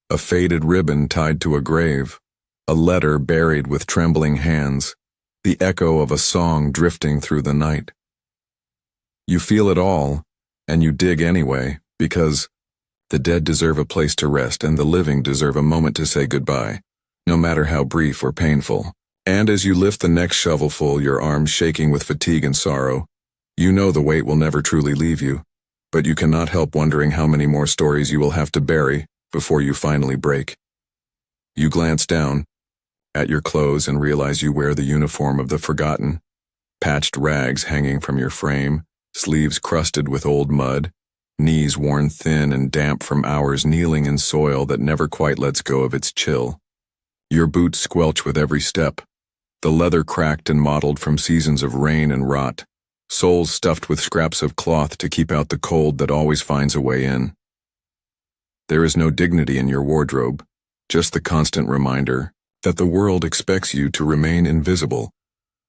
A faded ribbon tied to a grave, a letter buried with trembling hands, the echo of a song drifting through the night. You feel it all, and you dig anyway, because the dead deserve a place to rest and the living deserve a moment to say goodbye, no matter how brief or painful. And as you lift the next shovelful, your arms shaking with fatigue and sorrow, you know the weight will never truly leave you, but you cannot help wondering how many more stories you will have to bury before you finally break. You glance down at your clothes and realize you wear the uniform of the forgotten, patched rags hanging from your frame, sleeves crusted with old mud, knees worn thin and damp from hours kneeling in soil that never quite lets go of its chill. Your boots squelch with every step, the leather cracked and mottled from seasons of rain and rot, soles stuffed with scraps of cloth to keep out the cold that always finds a way in. There is no dignity in your wardrobe, just the constant reminder that the world expects you to remain invisible,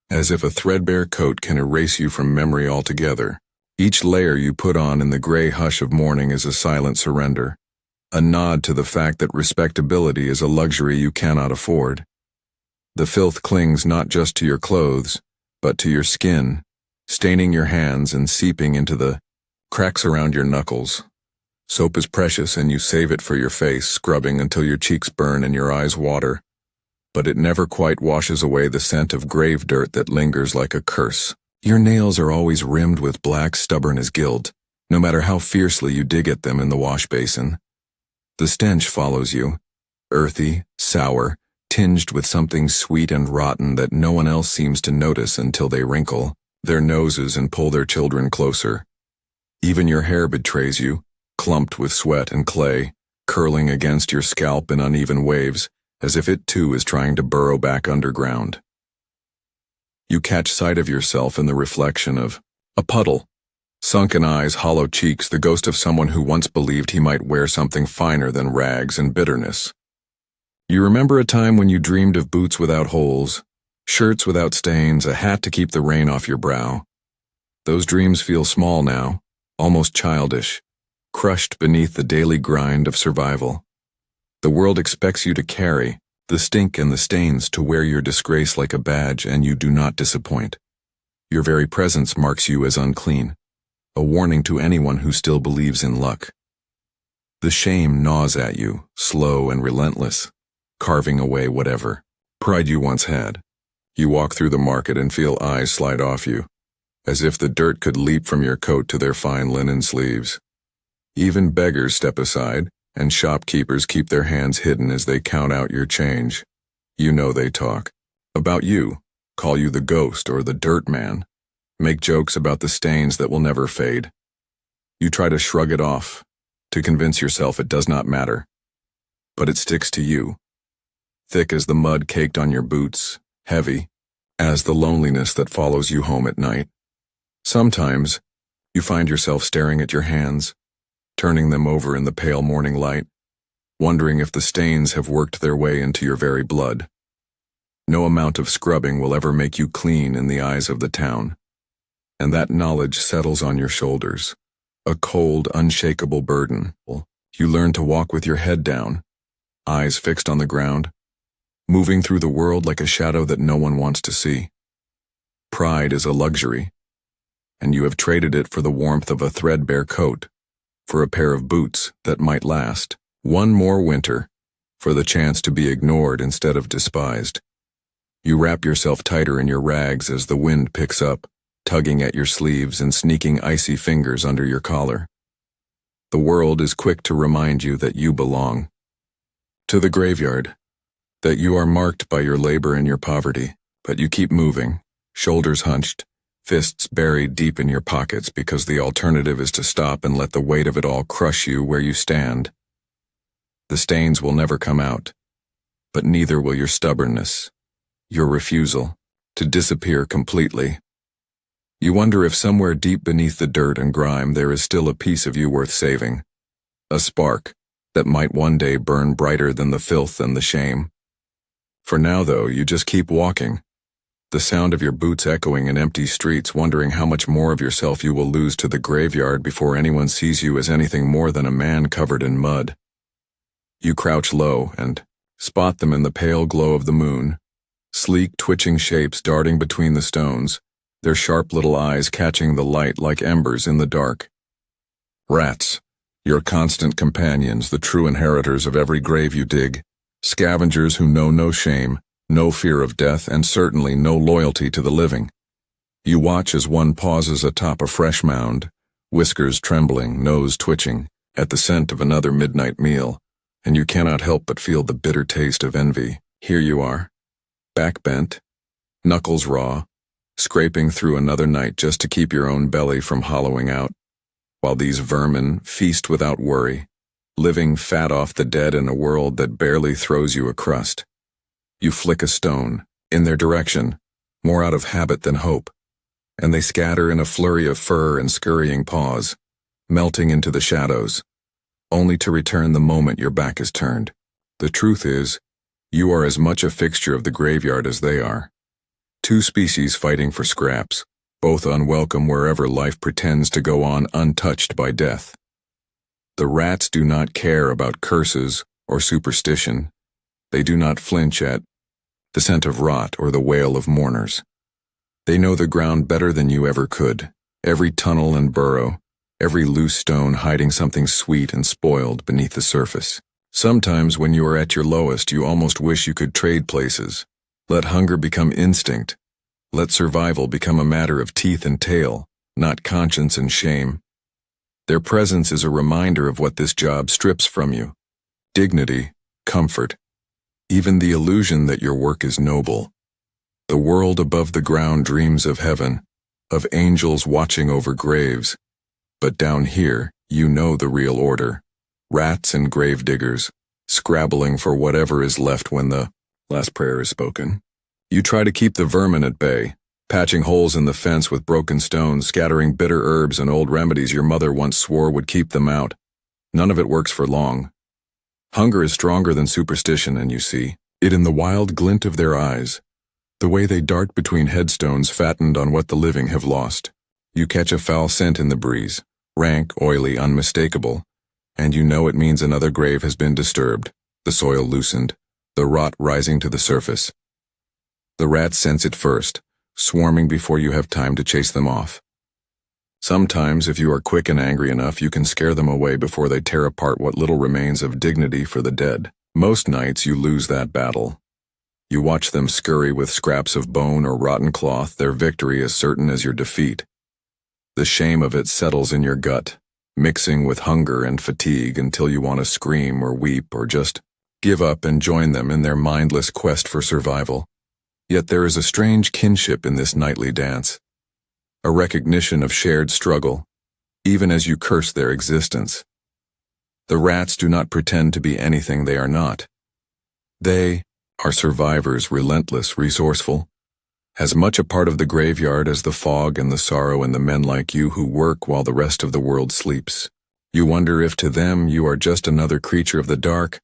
as if a threadbare coat can erase you from memory altogether. Each layer you put on in the gray hush of morning is a silent surrender, a nod to the fact that respectability is a luxury you cannot afford. The filth clings not just to your clothes, but to your skin, staining your hands and seeping into the cracks around your knuckles. Soap is precious and you save it for your face, scrubbing until your cheeks burn and your eyes water, but it never quite washes away the scent of grave dirt that lingers like a curse. Your nails are always rimmed with black, stubborn as guilt, no matter how fiercely you dig at them in the wash basin. The stench follows you, earthy, sour, tinged with something sweet and rotten that no one else seems to notice until they wrinkle their noses and pull their children closer. Even your hair betrays you, clumped with sweat and clay, curling against your scalp in uneven waves, as if it too is trying to burrow back underground. You catch sight of yourself in the reflection of a puddle, sunken eyes, hollow cheeks, the ghost of someone who once believed he might wear something finer than rags and bitterness. You remember a time when you dreamed of boots without holes, shirts without stains, a hat to keep the rain off your brow. Those dreams feel small now, almost childish, crushed beneath the daily grind of survival. The world expects you to carry the stink and the stains, to wear your disgrace like a badge, and you do not disappoint. Your very presence marks you as unclean, a warning to anyone who still believes in luck. The shame gnaws at you, slow and relentless, carving away whatever pride you once had. You walk through the market and feel eyes slide off you, as if the dirt could leap from your coat to their fine linen sleeves. Even beggars step aside, and shopkeepers keep their hands hidden as they count out your change. You know they talk about you, call you the ghost or the dirt man, make jokes about the stains that will never fade. You try to shrug it off, to convince yourself it does not matter. But it sticks to you, thick as the mud caked on your boots, heavy as the loneliness that follows you home at night. Sometimes you find yourself staring at your hands, turning them over in the pale morning light, wondering if the stains have worked their way into your very blood. No amount of scrubbing will ever make you clean in the eyes of the town, and that knowledge settles on your shoulders, a cold, unshakable burden. You learn to walk with your head down, eyes fixed on the ground, moving through the world like a shadow that no one wants to see. Pride is a luxury, and you have traded it for the warmth of a threadbare coat, for a pair of boots that might last one more winter, for the chance to be ignored instead of despised. You wrap yourself tighter in your rags as the wind picks up, tugging at your sleeves and sneaking icy fingers under your collar. The world is quick to remind you that you belong to the graveyard, that you are marked by your labor and your poverty, but you keep moving, shoulders hunched, fists buried deep in your pockets because the alternative is to stop and let the weight of it all crush you where you stand. The stains will never come out, but neither will your stubbornness, your refusal to disappear completely. You wonder if somewhere deep beneath the dirt and grime there is still a piece of you worth saving, a spark that might one day burn brighter than the filth and the shame. For now, though, you just keep walking, the sound of your boots echoing in empty streets, wondering how much more of yourself you will lose to the graveyard before anyone sees you as anything more than a man covered in mud. You crouch low and spot them in the pale glow of the moon, sleek, twitching shapes darting between the stones, their sharp little eyes catching the light like embers in the dark. Rats, your constant companions, the true inheritors of every grave you dig, scavengers who know no shame, no fear of death, and certainly no loyalty to the living. You watch as one pauses atop a fresh mound, whiskers trembling, nose twitching, at the scent of another midnight meal, and you cannot help but feel the bitter taste of envy. Here you are, back bent, knuckles raw, scraping through another night just to keep your own belly from hollowing out, while these vermin feast without worry, living fat off the dead in a world that barely throws you a crust. You flick a stone, in their direction, more out of habit than hope, and they scatter in a flurry of fur and scurrying paws, melting into the shadows, only to return the moment your back is turned. The truth is, you are as much a fixture of the graveyard as they are. Two species fighting for scraps, both unwelcome wherever life pretends to go on untouched by death. The rats do not care about curses or superstition. They do not flinch at the scent of rot or the wail of mourners. They know the ground better than you ever could, every tunnel and burrow, every loose stone hiding something sweet and spoiled beneath the surface. Sometimes when you are at your lowest, you almost wish you could trade places. Let hunger become instinct. Let survival become a matter of teeth and tail, not conscience and shame. Their presence is a reminder of what this job strips from you: dignity, comfort, even the illusion that your work is noble. The world above the ground dreams of heaven, of angels watching over graves. But down here, you know the real order: rats and gravediggers, scrabbling for whatever is left when the last prayer is spoken. You try to keep the vermin at bay, patching holes in the fence with broken stones, scattering bitter herbs and old remedies your mother once swore would keep them out. None of it works for long. Hunger is stronger than superstition, and you see it in the wild glint of their eyes, the way they dart between headstones fattened on what the living have lost. You catch a foul scent in the breeze, rank, oily, unmistakable, and you know it means another grave has been disturbed, the soil loosened, the rot rising to the surface. The rats sense it first, swarming before you have time to chase them off. Sometimes, if you are quick and angry enough, you can scare them away before they tear apart what little remains of dignity for the dead. Most nights you lose that battle. You watch them scurry with scraps of bone or rotten cloth, their victory as certain as your defeat. The shame of it settles in your gut, mixing with hunger and fatigue until you want to scream or weep or just give up and join them in their mindless quest for survival. Yet there is a strange kinship in this nightly dance, a recognition of shared struggle, even as you curse their existence. The rats do not pretend to be anything they are not. They are survivors, relentless, resourceful, as much a part of the graveyard as the fog and the sorrow and the men like you who work while the rest of the world sleeps. You wonder if to them you are just another creature of the dark,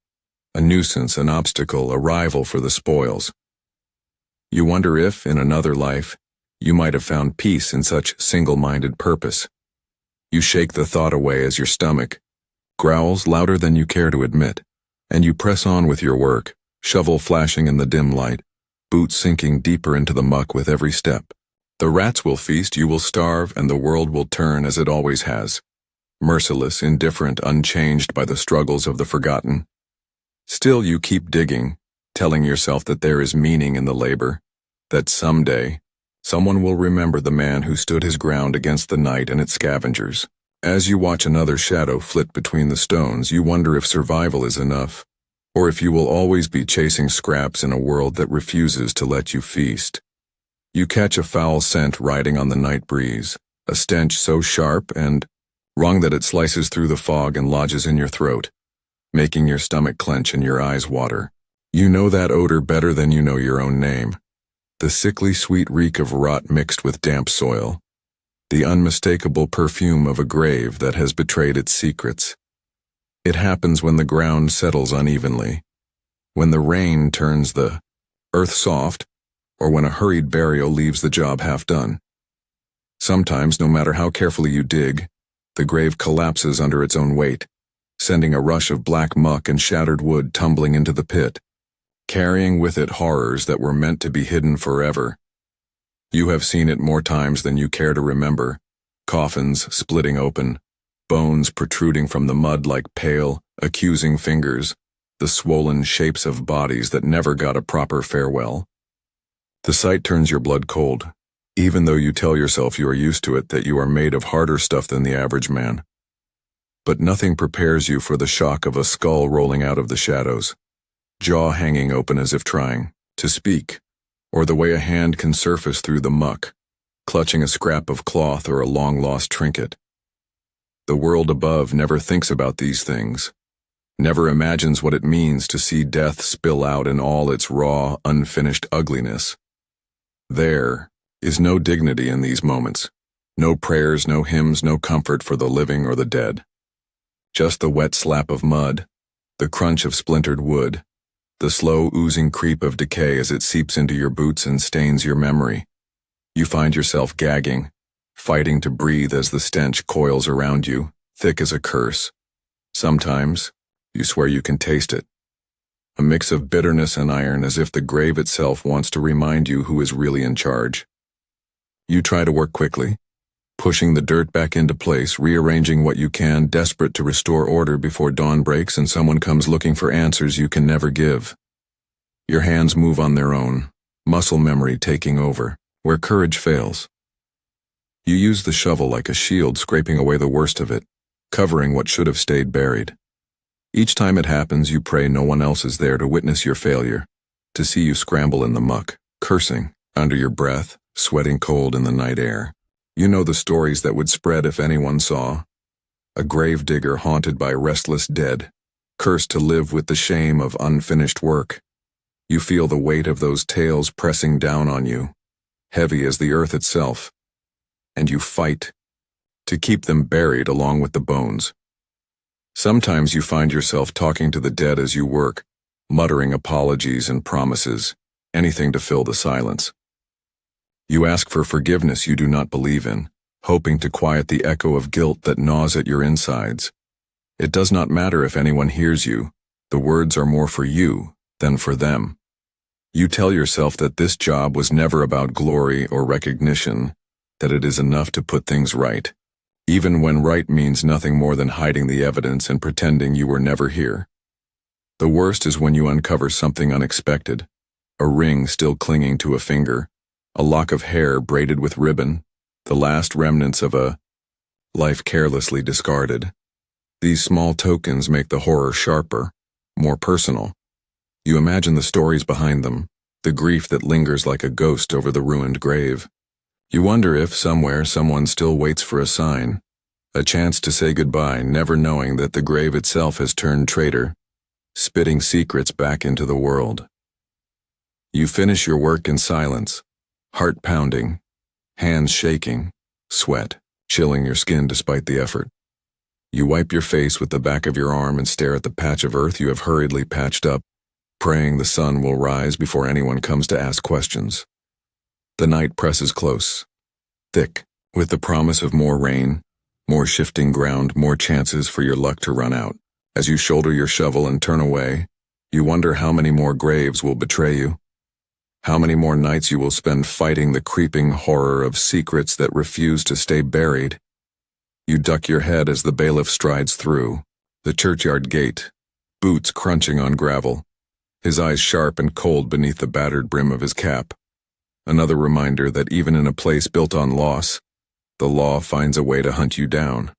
a nuisance, an obstacle, a rival for the spoils. You wonder if, in another life, you might have found peace in such single-minded purpose. You shake the thought away as your stomach growls louder than you care to admit, and you press on with your work, shovel flashing in the dim light, boots sinking deeper into the muck with every step. The rats will feast, you will starve, and the world will turn as it always has. Merciless, indifferent, unchanged by the struggles of the forgotten. Still you keep digging, telling yourself that there is meaning in the labor, that someday, someone will remember the man who stood his ground against the night and its scavengers. As you watch another shadow flit between the stones, you wonder if survival is enough, or if you will always be chasing scraps in a world that refuses to let you feast. You catch a foul scent riding on the night breeze, a stench so sharp and wrong that it slices through the fog and lodges in your throat, making your stomach clench and your eyes water. You know that odor better than you know your own name. The sickly sweet reek of rot mixed with damp soil. The unmistakable perfume of a grave that has betrayed its secrets. It happens when the ground settles unevenly, when the rain turns the earth soft, or when a hurried burial leaves the job half done. Sometimes, no matter how carefully you dig, the grave collapses under its own weight, sending a rush of black muck and shattered wood tumbling into the pit, carrying with it horrors that were meant to be hidden forever. You have seen it more times than you care to remember, coffins splitting open, bones protruding from the mud like pale, accusing fingers, the swollen shapes of bodies that never got a proper farewell. The sight turns your blood cold, even though you tell yourself you are used to it, that you are made of harder stuff than the average man. But nothing prepares you for the shock of a skull rolling out of the shadows, jaw hanging open as if trying to speak, or the way a hand can surface through the muck, clutching a scrap of cloth or a long-lost trinket. The world above never thinks about these things, never imagines what it means to see death spill out in all its raw, unfinished ugliness. There is no dignity in these moments, no prayers, no hymns, no comfort for the living or the dead. Just the wet slap of mud, the crunch of splintered wood, the slow oozing creep of decay as it seeps into your boots and stains your memory. You find yourself gagging, fighting to breathe as the stench coils around you, thick as a curse. Sometimes, you swear you can taste it. A mix of bitterness and iron, as if the grave itself wants to remind you who is really in charge. You try to work quickly, pushing the dirt back into place, rearranging what you can, desperate to restore order before dawn breaks and someone comes looking for answers you can never give. Your hands move on their own, muscle memory taking over, where courage fails. You use the shovel like a shield, scraping away the worst of it, covering what should have stayed buried. Each time it happens, you pray no one else is there to witness your failure, to see you scramble in the muck, cursing, under your breath, sweating cold in the night air. You know the stories that would spread if anyone saw. A gravedigger haunted by restless dead, cursed to live with the shame of unfinished work. You feel the weight of those tales pressing down on you, heavy as the earth itself, and you fight to keep them buried along with the bones. Sometimes you find yourself talking to the dead as you work, muttering apologies and promises, anything to fill the silence. You ask for forgiveness you do not believe in, hoping to quiet the echo of guilt that gnaws at your insides. It does not matter if anyone hears you, the words are more for you than for them. You tell yourself that this job was never about glory or recognition, that it is enough to put things right, even when right means nothing more than hiding the evidence and pretending you were never here. The worst is when you uncover something unexpected, a ring still clinging to a finger, a lock of hair braided with ribbon, the last remnants of a life carelessly discarded. These small tokens make the horror sharper, more personal. You imagine the stories behind them, the grief that lingers like a ghost over the ruined grave. You wonder if somewhere someone still waits for a sign, a chance to say goodbye, never knowing that the grave itself has turned traitor, spitting secrets back into the world. You finish your work in silence, heart pounding, hands shaking, sweat chilling your skin despite the effort. You wipe your face with the back of your arm and stare at the patch of earth you have hurriedly patched up, praying the sun will rise before anyone comes to ask questions. The night presses close, thick, with the promise of more rain, more shifting ground, more chances for your luck to run out. As you shoulder your shovel and turn away, you wonder how many more graves will betray you. How many more nights you will spend fighting the creeping horror of secrets that refuse to stay buried. You duck your head as the bailiff strides through the churchyard gate, boots crunching on gravel, his eyes sharp and cold beneath the battered brim of his cap. Another reminder that even in a place built on loss, the law finds a way to hunt you down.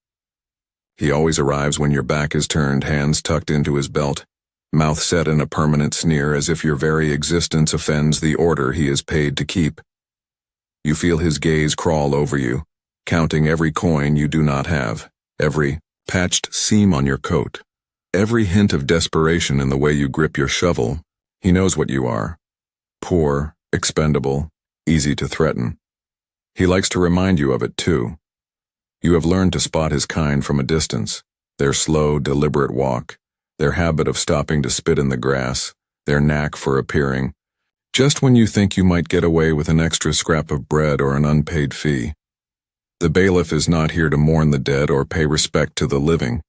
He always arrives when your back is turned, hands tucked into his belt, mouth set in a permanent sneer as if your very existence offends the order he is paid to keep. You feel his gaze crawl over you, counting every coin you do not have, every patched seam on your coat, every hint of desperation in the way you grip your shovel. He knows what you are. Poor, expendable, easy to threaten. He likes to remind you of it too. You have learned to spot his kind from a distance, their slow, deliberate walk, their habit of stopping to spit in the grass, their knack for appearing, just when you think you might get away with an extra scrap of bread or an unpaid fee. The bailiff is not here to mourn the dead or pay respect to the living.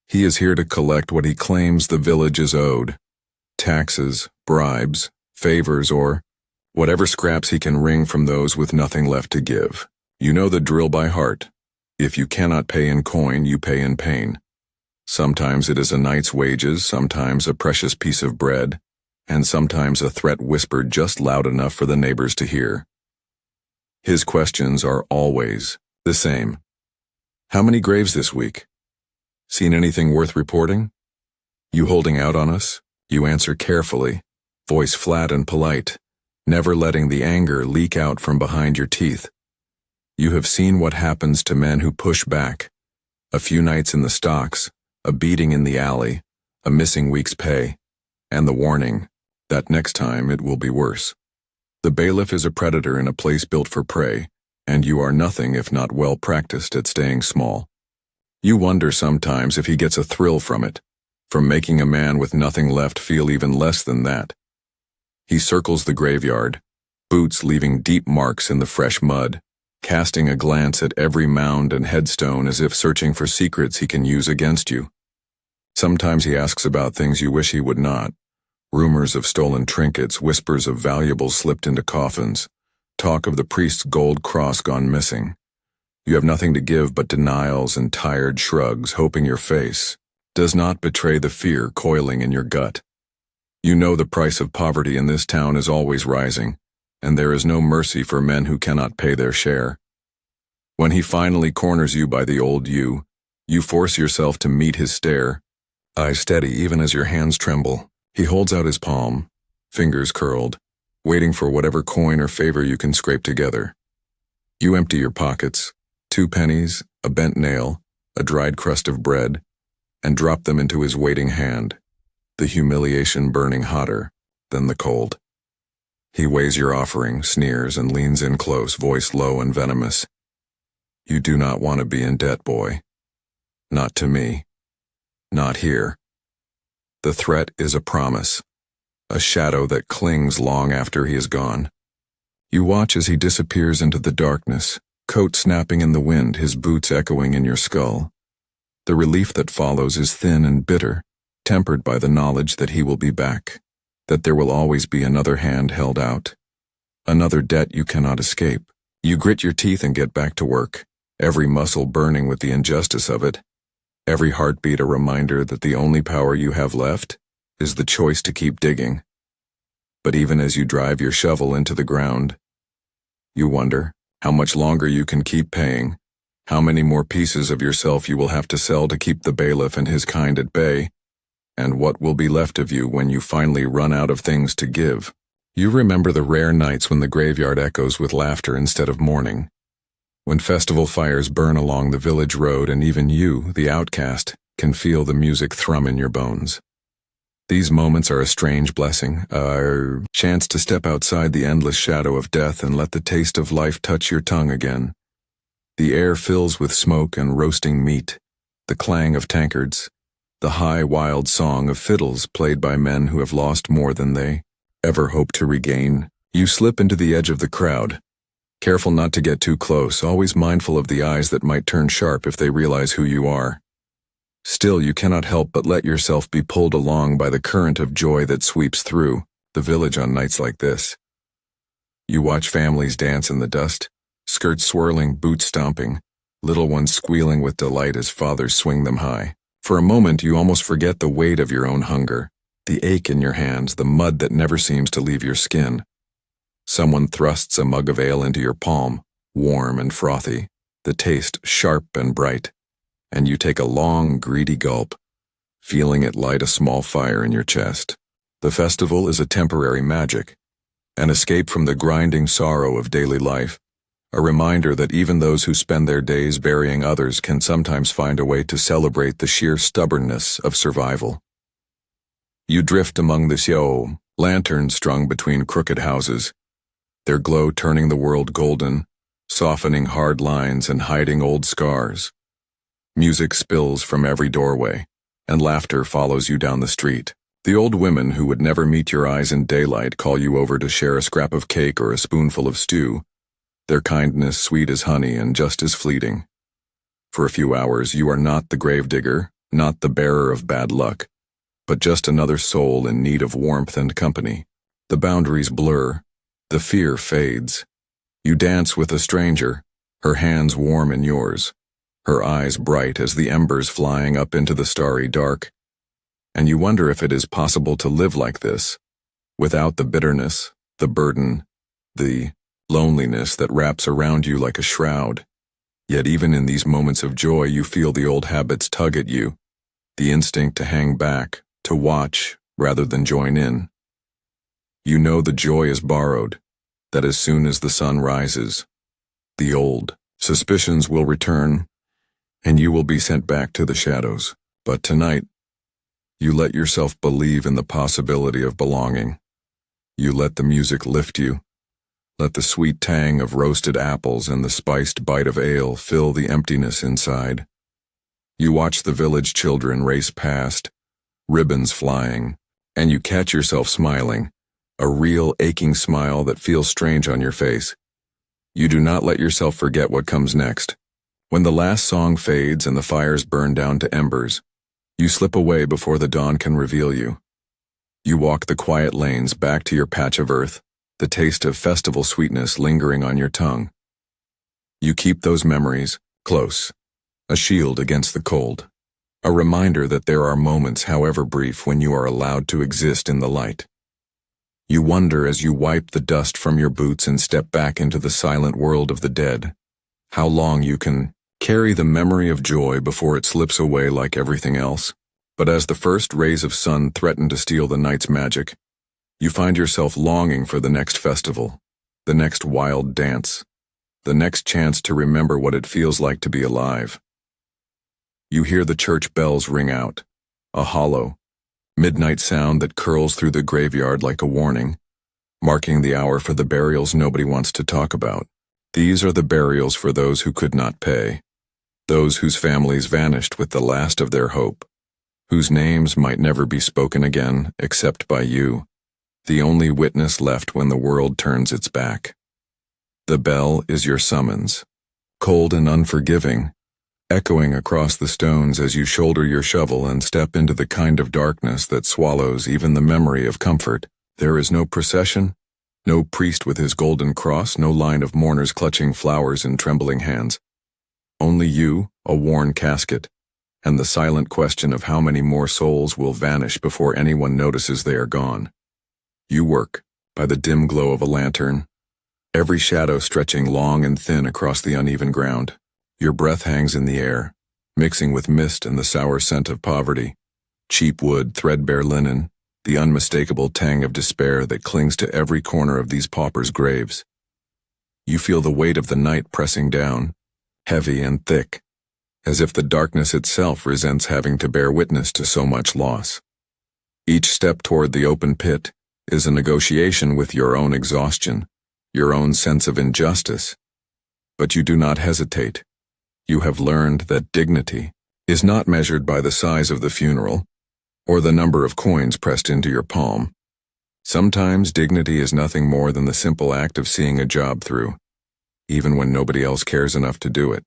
He is here to collect what he claims the village is owed: taxes, bribes, favors, or whatever scraps he can wring from those with nothing left to give. You know the drill by heart. If you cannot pay in coin, you pay in pain. Sometimes it is a night's wages, sometimes a precious piece of bread, and sometimes a threat whispered just loud enough for the neighbors to hear. His questions are always the same. How many graves this week? Seen anything worth reporting? You holding out on us? You answer carefully, voice flat and polite, never letting the anger leak out from behind your teeth. You have seen what happens to men who push back. A few nights in the stocks, a beating in the alley, a missing week's pay, and the warning that next time it will be worse. The bailiff is a predator in a place built for prey, and you are nothing if not well practiced at staying small. You wonder sometimes if he gets a thrill from it, from making a man with nothing left feel even less than that. He circles the graveyard, boots leaving deep marks in the fresh mud, casting a glance at every mound and headstone as if searching for secrets he can use against you. Sometimes he asks about things you wish he would not. Rumors of stolen trinkets, whispers of valuables slipped into coffins, talk of the priest's gold cross gone missing. You have nothing to give but denials and tired shrugs, hoping your face does not betray the fear coiling in your gut. You know the price of poverty in this town is always rising, and there is no mercy for men who cannot pay their share. When he finally corners you by the old you force yourself to meet his stare, eyes steady even as your hands tremble. He holds out his palm, fingers curled, waiting for whatever coin or favor you can scrape together. You empty your pockets, 2 pennies, a bent nail, a dried crust of bread, and drop them into his waiting hand, the humiliation burning hotter than the cold. He weighs your offering, sneers, and leans in close, voice low and venomous. You do not want to be in debt, boy. Not to me. Not here. The threat is a promise, a shadow that clings long after he is gone. You watch as he disappears into the darkness, coat snapping in the wind, his boots echoing in your skull. The relief that follows is thin and bitter, tempered by the knowledge that he will be back, that there will always be another hand held out, another debt you cannot escape. You grit your teeth and get back to work, every muscle burning with the injustice of it, every heartbeat a reminder that the only power you have left is the choice to keep digging. But even as you drive your shovel into the ground, you wonder how much longer you can keep paying, how many more pieces of yourself you will have to sell to keep the bailiff and his kind at bay, and what will be left of you when you finally run out of things to give. You remember the rare nights when the graveyard echoes with laughter instead of mourning, when festival fires burn along the village road and even you, the outcast, can feel the music thrum in your bones. These moments are a strange blessing, a chance to step outside the endless shadow of death and let the taste of life touch your tongue again. The air fills with smoke and roasting meat, the clang of tankards, the high, wild song of fiddles played by men who have lost more than they ever hoped to regain. You slip into the edge of the crowd, careful not to get too close, always mindful of the eyes that might turn sharp if they realize who you are. Still, you cannot help but let yourself be pulled along by the current of joy that sweeps through the village on nights like this. You watch families dance in the dust, skirts swirling, boots stomping, little ones squealing with delight as fathers swing them high. For a moment, you almost forget the weight of your own hunger, the ache in your hands, the mud that never seems to leave your skin. Someone thrusts a mug of ale into your palm, warm and frothy, the taste sharp and bright, and you take a long, greedy gulp, feeling it light a small fire in your chest. The festival is a temporary magic, an escape from the grinding sorrow of daily life, a reminder that even those who spend their days burying others can sometimes find a way to celebrate the sheer stubbornness of survival. You drift among the xiao, lanterns strung between crooked houses, their glow turning the world golden, softening hard lines and hiding old scars. Music spills from every doorway, and laughter follows you down the street. The old women who would never meet your eyes in daylight call you over to share a scrap of cake or a spoonful of stew, their kindness sweet as honey and just as fleeting. For a few hours, you are not the gravedigger, not the bearer of bad luck, but just another soul in need of warmth and company. The boundaries blur, the fear fades. You dance with a stranger, her hands warm in yours, her eyes bright as the embers flying up into the starry dark. And you wonder if it is possible to live like this, without the bitterness, the burden, the loneliness that wraps around you like a shroud. Yet even in these moments of joy, you feel the old habits tug at you, the instinct to hang back, to watch rather than join in. You know the joy is borrowed, that as soon as the sun rises, the old suspicions will return, and you will be sent back to the shadows. But tonight, you let yourself believe in the possibility of belonging. You let the music lift you. Let the sweet tang of roasted apples and the spiced bite of ale fill the emptiness inside. You watch the village children race past, ribbons flying, and you catch yourself smiling, a real aching smile that feels strange on your face. You do not let yourself forget what comes next. When the last song fades and the fires burn down to embers, you slip away before the dawn can reveal you. You walk the quiet lanes back to your patch of earth, the taste of festival sweetness lingering on your tongue. You keep those memories close, a shield against the cold, a reminder that there are moments, however brief, when you are allowed to exist in the light. You wonder as you wipe the dust from your boots and step back into the silent world of the dead, how long you can carry the memory of joy before it slips away like everything else. But as the first rays of sun threaten to steal the night's magic, you find yourself longing for the next festival, the next wild dance, the next chance to remember what it feels like to be alive. You hear the church bells ring out, a hollow, midnight sound that curls through the graveyard like a warning, marking the hour for the burials nobody wants to talk about. These are the burials for those who could not pay, those whose families vanished with the last of their hope, whose names might never be spoken again except by you, the only witness left when the world turns its back. The bell is your summons, cold and unforgiving, echoing across the stones as you shoulder your shovel and step into the kind of darkness that swallows even the memory of comfort. There is no procession, no priest with his golden cross, no line of mourners clutching flowers in trembling hands. Only you, a worn casket, and the silent question of how many more souls will vanish before anyone notices they are gone. You work, by the dim glow of a lantern, every shadow stretching long and thin across the uneven ground. Your breath hangs in the air, mixing with mist and the sour scent of poverty, cheap wood, threadbare linen, the unmistakable tang of despair that clings to every corner of these paupers' graves. You feel the weight of the night pressing down, heavy and thick, as if the darkness itself resents having to bear witness to so much loss. Each step toward the open pit is a negotiation with your own exhaustion, your own sense of injustice. But you do not hesitate. You have learned that dignity is not measured by the size of the funeral or the number of coins pressed into your palm. Sometimes dignity is nothing more than the simple act of seeing a job through, even when nobody else cares enough to do it.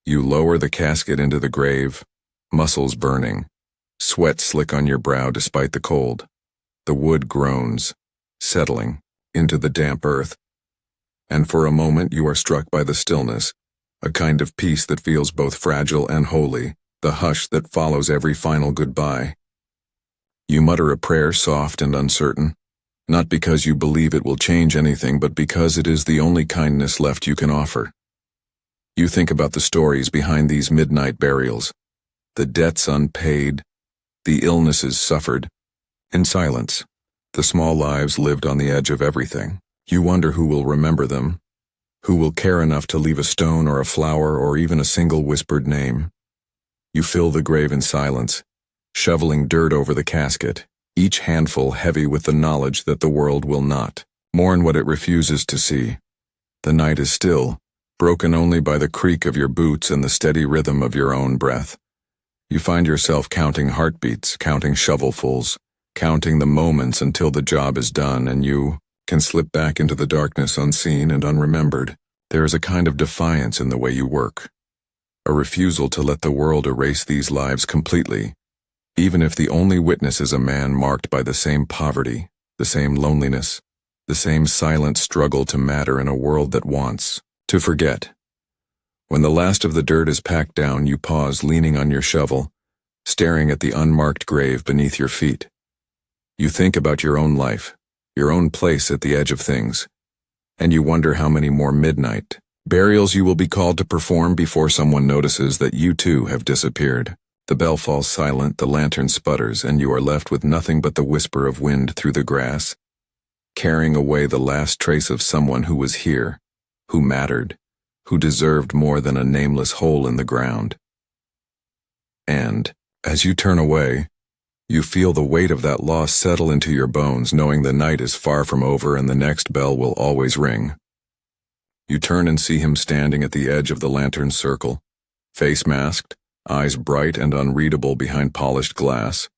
You lower the casket into the grave, muscles burning, sweat slick on your brow despite the cold. The wood groans, settling into the damp earth. and for a moment you are struck by the stillness, a kind of peace that feels both fragile and holy, the hush that follows every final goodbye. You mutter a prayer soft and uncertain, not because you believe it will change anything, but because it is the only kindness left you can offer. You think about the stories behind these midnight burials, the debts unpaid, the illnesses suffered. In silence, the small lives lived on the edge of everything. You wonder who will remember them, who will care enough to leave a stone or a flower or even a single whispered name. You fill the grave in silence, shoveling dirt over the casket, each handful heavy with the knowledge that the world will not mourn what it refuses to see. The night is still, broken only by the creak of your boots and the steady rhythm of your own breath. You find yourself counting heartbeats, counting shovelfuls, counting the moments until the job is done and you can slip back into the darkness unseen and unremembered. There is a kind of defiance in the way you work, a refusal to let the world erase these lives completely, even if the only witness is a man marked by the same poverty, the same loneliness, the same silent struggle to matter in a world that wants to forget. When the last of the dirt is packed down, you pause, leaning on your shovel, staring at the unmarked grave beneath your feet. You think about your own life, your own place at the edge of things, and you wonder how many more midnight burials you will be called to perform before someone notices that you too have disappeared. The bell falls silent, the lantern sputters, and you are left with nothing but the whisper of wind through the grass, carrying away the last trace of someone who was here, who mattered, who deserved more than a nameless hole in the ground. And, as you turn away, you feel the weight of that loss settle into your bones, knowing the night is far from over and the next bell will always ring. You turn and see him standing at the edge of the lantern's circle, face masked, eyes bright and unreadable behind polished glass.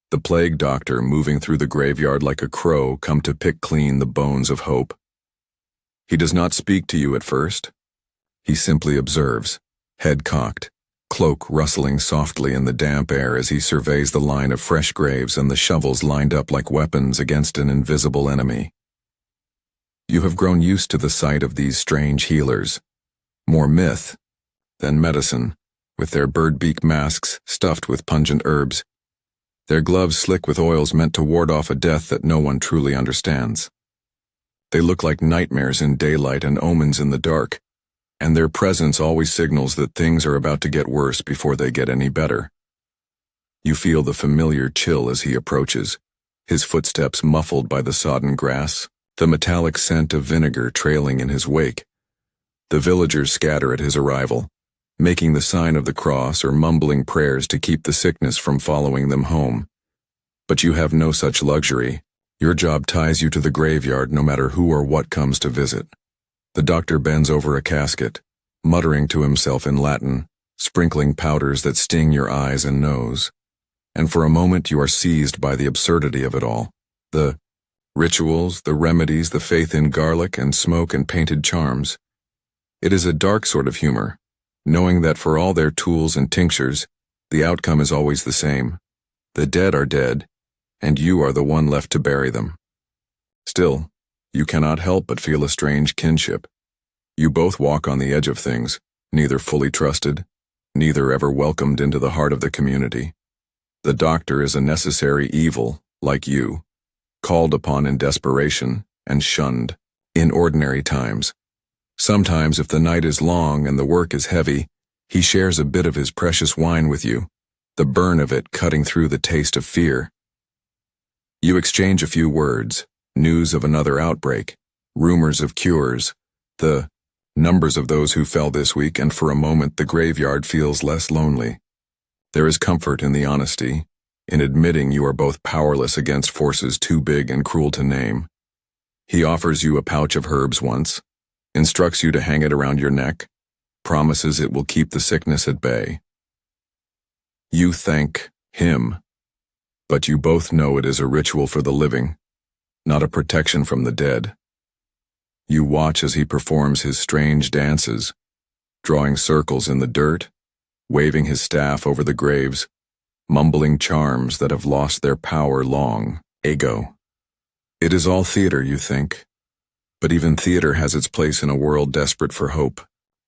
The plague doctor moving through the graveyard like a crow come to pick clean the bones of hope. He does not speak to you at first. He simply observes, head cocked, cloak rustling softly in the damp air as he surveys the line of fresh graves and the shovels lined up like weapons against an invisible enemy. You have grown used to the sight of these strange healers, more myth than medicine, with their bird-beak masks stuffed with pungent herbs, their gloves slick with oils meant to ward off a death that no one truly understands. They look like nightmares in daylight and omens in the dark, and their presence always signals that things are about to get worse before they get any better. You feel the familiar chill as he approaches, his footsteps muffled by the sodden grass, the metallic scent of vinegar trailing in his wake. The villagers scatter at his arrival, making the sign of the cross or mumbling prayers to keep the sickness from following them home. But you have no such luxury. Your job ties you to the graveyard no matter who or what comes to visit. The doctor bends over a casket, muttering to himself in Latin, sprinkling powders that sting your eyes and nose. And for a moment you are seized by the absurdity of it all. The rituals, the remedies, the faith in garlic and smoke and painted charms. It is a dark sort of humor, knowing that for all their tools and tinctures, the outcome is always the same. The dead are dead, and you are the one left to bury them. Still, you cannot help but feel a strange kinship. You both walk on the edge of things, neither fully trusted, neither ever welcomed into the heart of the community. The doctor is a necessary evil, like you, called upon in desperation and shunned in ordinary times. Sometimes, if the night is long and the work is heavy, he shares a bit of his precious wine with you, the burn of it cutting through the taste of fear. You exchange a few words, news of another outbreak, rumors of cures, the numbers of those who fell this week, and for a moment the graveyard feels less lonely. There is comfort in the honesty, in admitting you are both powerless against forces too big and cruel to name. He offers you a pouch of herbs once, instructs you to hang it around your neck, promises it will keep the sickness at bay. You thank him, but you both know it is a ritual for the living, not a protection from the dead. You watch as he performs his strange dances, drawing circles in the dirt, waving his staff over the graves, mumbling charms that have lost their power long ago. It is all theater, you think, But even theater has its place in a world desperate for hope.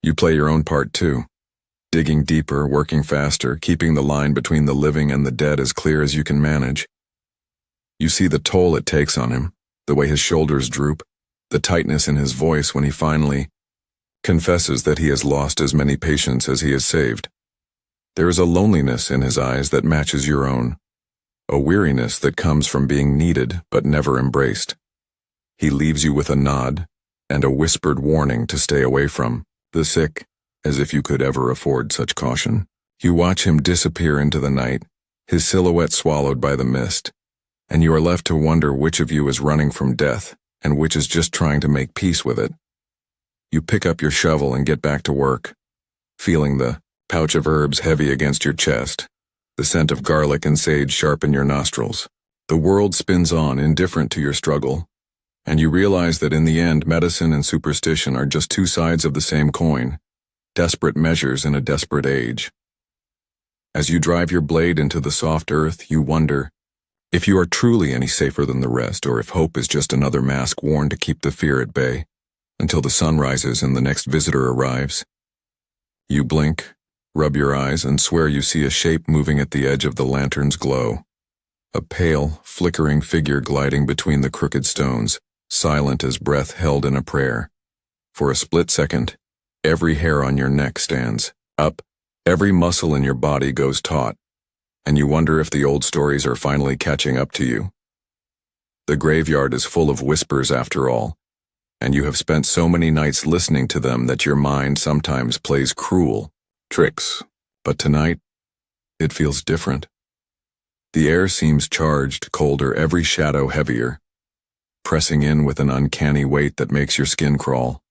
You play your own part too. Digging deeper, working faster, keeping the line between the living and the dead as clear as you can manage. You see the toll it takes on him, the way his shoulders droop, the tightness in his voice when he finally confesses that he has lost as many patients as he has saved. There is a loneliness in his eyes that matches your own, a weariness that comes from being needed but never embraced. He leaves you with a nod and a whispered warning to stay away from the sick, as if you could ever afford such caution. You watch him disappear into the night, his silhouette swallowed by the mist, and you are left to wonder which of you is running from death and which is just trying to make peace with it. You pick up your shovel and get back to work, feeling the pouch of herbs heavy against your chest, the scent of garlic and sage sharp in your nostrils. The world spins on, indifferent to your struggle, and you realize that in the end medicine and superstition are just two sides of the same coin, desperate measures in a desperate age. As you drive your blade into the soft earth, you wonder if you are truly any safer than the rest, or if hope is just another mask worn to keep the fear at bay, until the sun rises and the next visitor arrives. You blink, rub your eyes, and swear you see a shape moving at the edge of the lantern's glow. A pale, flickering figure gliding between the crooked stones, silent as breath held in a prayer. For a split second, every hair on your neck stands up, every muscle in your body goes taut, and you wonder if the old stories are finally catching up to you. The graveyard is full of whispers after all, and you have spent so many nights listening to them that your mind sometimes plays cruel tricks. But tonight, it feels different. The air seems charged, colder, every shadow heavier, pressing in with an uncanny weight that makes your skin crawl.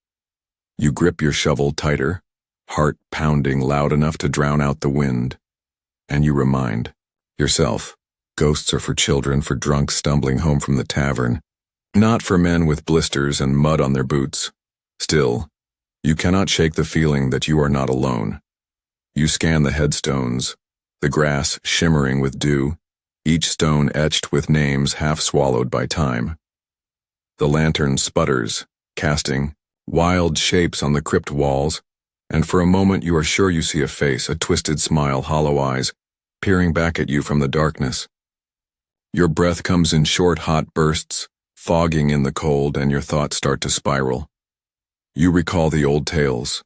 You grip your shovel tighter, heart pounding loud enough to drown out the wind, and you remind yourself, ghosts are for children, for drunks stumbling home from the tavern, not for men with blisters and mud on their boots. Still, you cannot shake the feeling that you are not alone. You scan the headstones, the grass shimmering with dew, each stone etched with names half swallowed by time. The lantern sputters, casting wild shapes on the crypt walls, and for a moment you are sure you see a face, a twisted smile, hollow eyes, peering back at you from the darkness. Your breath comes in short, hot bursts, fogging in the cold, and your thoughts start to spiral. You recall the old tales,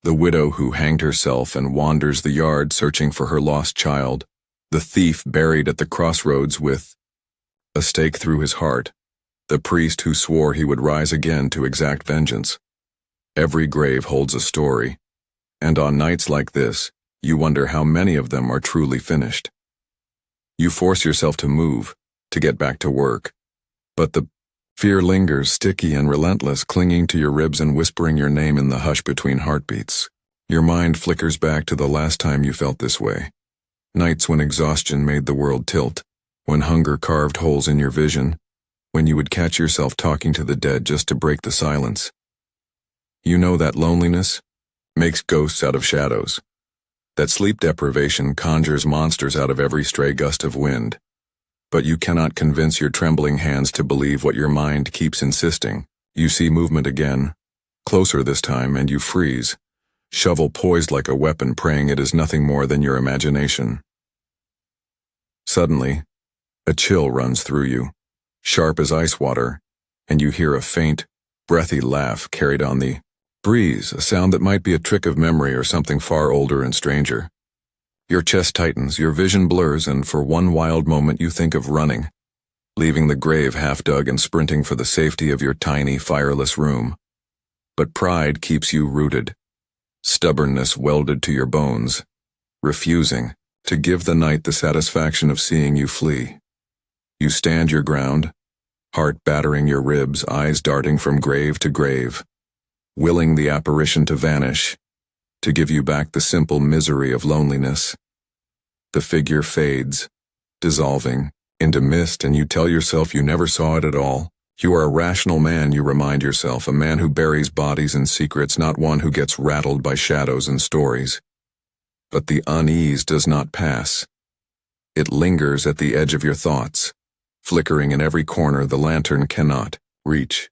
the widow who hanged herself and wanders the yard searching for her lost child, the thief buried at the crossroads with a stake through his heart, the priest who swore he would rise again to exact vengeance. Every grave holds a story, and on nights like this, you wonder how many of them are truly finished. You force yourself to move, to get back to work, but the fear lingers, sticky and relentless, clinging to your ribs and whispering your name in the hush between heartbeats. Your mind flickers back to the last time you felt this way. Nights when exhaustion made the world tilt, when hunger carved holes in your vision, when you would catch yourself talking to the dead just to break the silence. You know that loneliness makes ghosts out of shadows, that sleep deprivation conjures monsters out of every stray gust of wind. But you cannot convince your trembling hands to believe what your mind keeps insisting. You see movement again, closer this time, and you freeze, shovel poised like a weapon, praying it is nothing more than your imagination. Suddenly, a chill runs through you, sharp as ice water, and you hear a faint, breathy laugh carried on the breeze, a sound that might be a trick of memory or something far older and stranger. Your chest tightens, your vision blurs, and for one wild moment you think of running, leaving the grave half dug and sprinting for the safety of your tiny, fireless room. But pride keeps you rooted, stubbornness welded to your bones, refusing to give the night the satisfaction of seeing you flee. You stand your ground, heart battering your ribs, eyes darting from grave to grave, willing the apparition to vanish, to give you back the simple misery of loneliness. The figure fades, dissolving into mist, and you tell yourself you never saw it at all. You are a rational man, you remind yourself, a man who buries bodies and secrets, not one who gets rattled by shadows and stories. But the unease does not pass. It lingers at the edge of your thoughts, flickering in every corner the lantern cannot reach.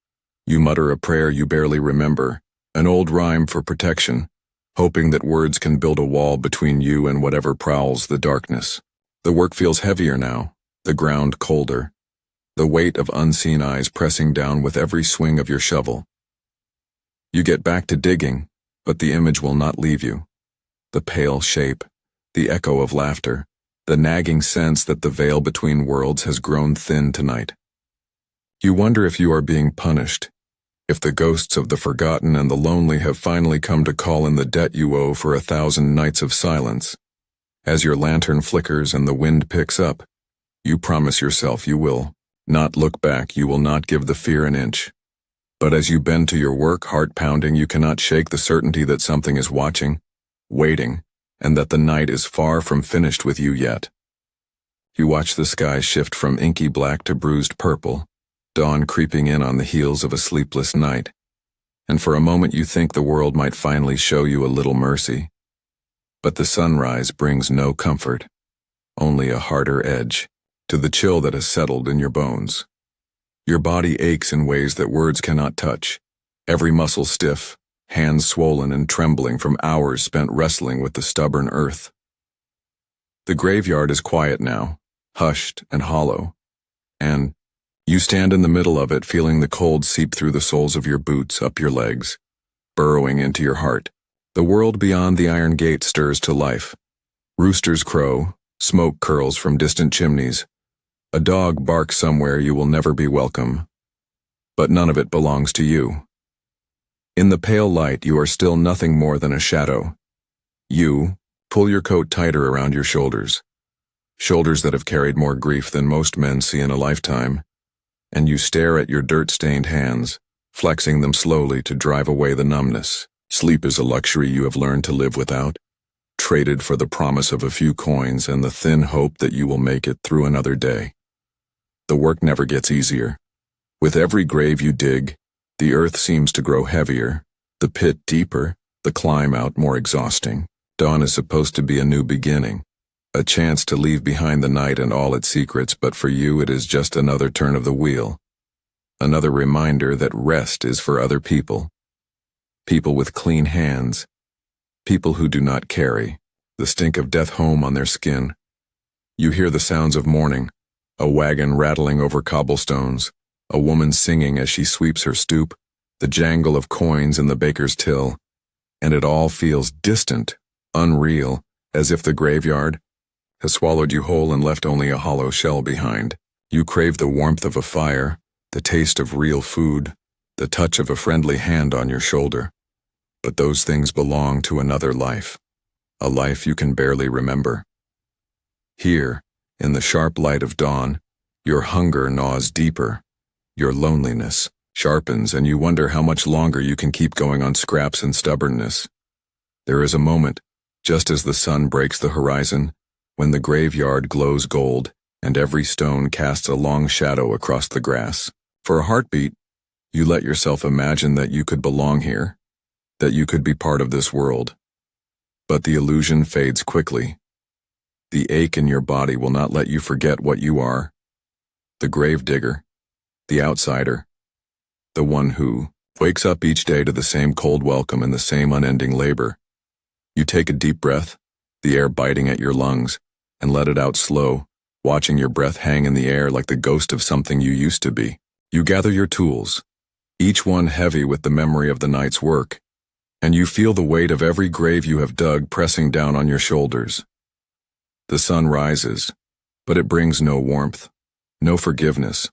You mutter a prayer you barely remember, an old rhyme for protection, hoping that words can build a wall between you and whatever prowls the darkness. The work feels heavier now, the ground colder, the weight of unseen eyes pressing down with every swing of your shovel. You get back to digging, but the image will not leave you. The pale shape, the echo of laughter, the nagging sense that the veil between worlds has grown thin tonight. You wonder if you are being punished, if the ghosts of the forgotten and the lonely have finally come to call in the debt you owe for 1,000 nights of silence. As your lantern flickers and the wind picks up, you promise yourself you will not look back, you will not give the fear an inch. But as you bend to your work, heart pounding, you cannot shake the certainty that something is watching, waiting, and that the night is far from finished with you yet. You watch the sky shift from inky black to bruised purple, dawn creeping in on the heels of a sleepless night, and for a moment you think the world might finally show you a little mercy. But the sunrise brings no comfort, only a harder edge to the chill that has settled in your bones. Your body aches in ways that words cannot touch, every muscle stiff, hands swollen and trembling from hours spent wrestling with the stubborn earth. The graveyard is quiet now, hushed and hollow, and you stand in the middle of it, feeling the cold seep through the soles of your boots, up your legs, burrowing into your heart. The world beyond the iron gate stirs to life. Roosters crow, smoke curls from distant chimneys. A dog barks somewhere you will never be welcome. But none of it belongs to you. In the pale light, you are still nothing more than a shadow. You pull your coat tighter around your shoulders. Shoulders that have carried more grief than most men see in a lifetime. And you stare at your dirt-stained hands, flexing them slowly to drive away the numbness. Sleep is a luxury you have learned to live without, traded for the promise of a few coins and the thin hope that you will make it through another day. The work never gets easier. With every grave you dig, the earth seems to grow heavier, the pit deeper, the climb out more exhausting. Dawn is supposed to be a new beginning, a chance to leave behind the night and all its secrets, but for you it is just another turn of the wheel, another reminder that rest is for other people. People with clean hands, people who do not carry the stink of death home on their skin. You hear the sounds of mourning, a wagon rattling over cobblestones, a woman singing as she sweeps her stoop, the jangle of coins in the baker's till, and it all feels distant, unreal, as if the graveyard has swallowed you whole and left only a hollow shell behind. You crave the warmth of a fire, the taste of real food, the touch of a friendly hand on your shoulder. But those things belong to another life, a life you can barely remember. Here, in the sharp light of dawn, your hunger gnaws deeper, your loneliness sharpens, and you wonder how much longer you can keep going on scraps and stubbornness. There is a moment, just as the sun breaks the horizon, when the graveyard glows gold, and every stone casts a long shadow across the grass. For a heartbeat, you let yourself imagine that you could belong here, that you could be part of this world. But the illusion fades quickly. The ache in your body will not let you forget what you are. The gravedigger, the outsider, the one who wakes up each day to the same cold welcome and the same unending labor. You take a deep breath, the air biting at your lungs, and let it out slow, watching your breath hang in the air like the ghost of something you used to be. You gather your tools, each one heavy with the memory of the night's work, and you feel the weight of every grave you have dug pressing down on your shoulders. The sun rises, but it brings no warmth, no forgiveness,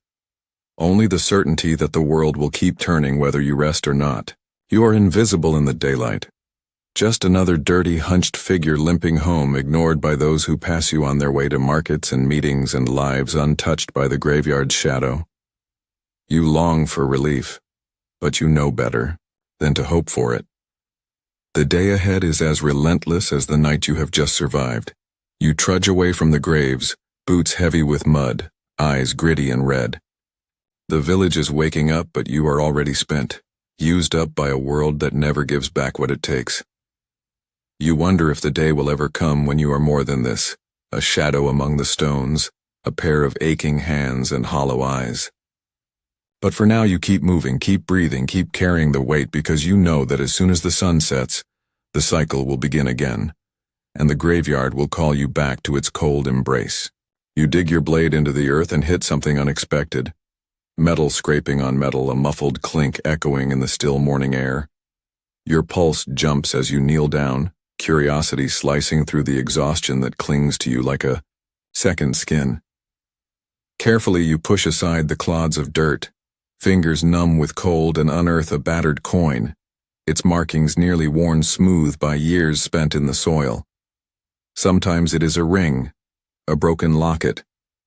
only the certainty that the world will keep turning whether you rest or not. You are invisible in the daylight, just another dirty, hunched figure limping home, ignored by those who pass you on their way to markets and meetings and lives untouched by the graveyard's shadow. You long for relief, but you know better than to hope for it. The day ahead is as relentless as the night you have just survived. You trudge away from the graves, boots heavy with mud, eyes gritty and red. The village is waking up, but you are already spent, used up by a world that never gives back what it takes. You wonder if the day will ever come when you are more than this, a shadow among the stones, a pair of aching hands and hollow eyes. But for now you keep moving, keep breathing, keep carrying the weight, because you know that as soon as the sun sets, the cycle will begin again, and the graveyard will call you back to its cold embrace. You dig your blade into the earth and hit something unexpected. Metal scraping on metal, a muffled clink echoing in the still morning air. Your pulse jumps as you kneel down, curiosity slicing through the exhaustion that clings to you like a second skin. Carefully you push aside the clods of dirt, fingers numb with cold, and unearth a battered coin, its markings nearly worn smooth by years spent in the soil. Sometimes it is a ring, a broken locket,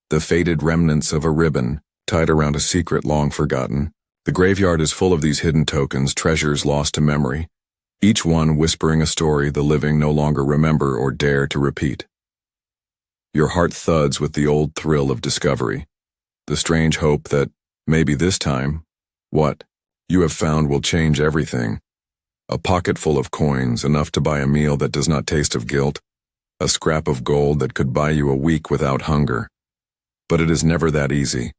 the faded remnants of a ribbon tied around a secret long forgotten. The graveyard is full of these hidden tokens, treasures lost to memory, each one whispering a story the living no longer remember or dare to repeat. Your heart thuds with the old thrill of discovery, the strange hope that maybe this time, what you have found will change everything. A pocket full of coins, enough to buy a meal that does not taste of guilt, a scrap of gold that could buy you a week without hunger. But it is never that easy.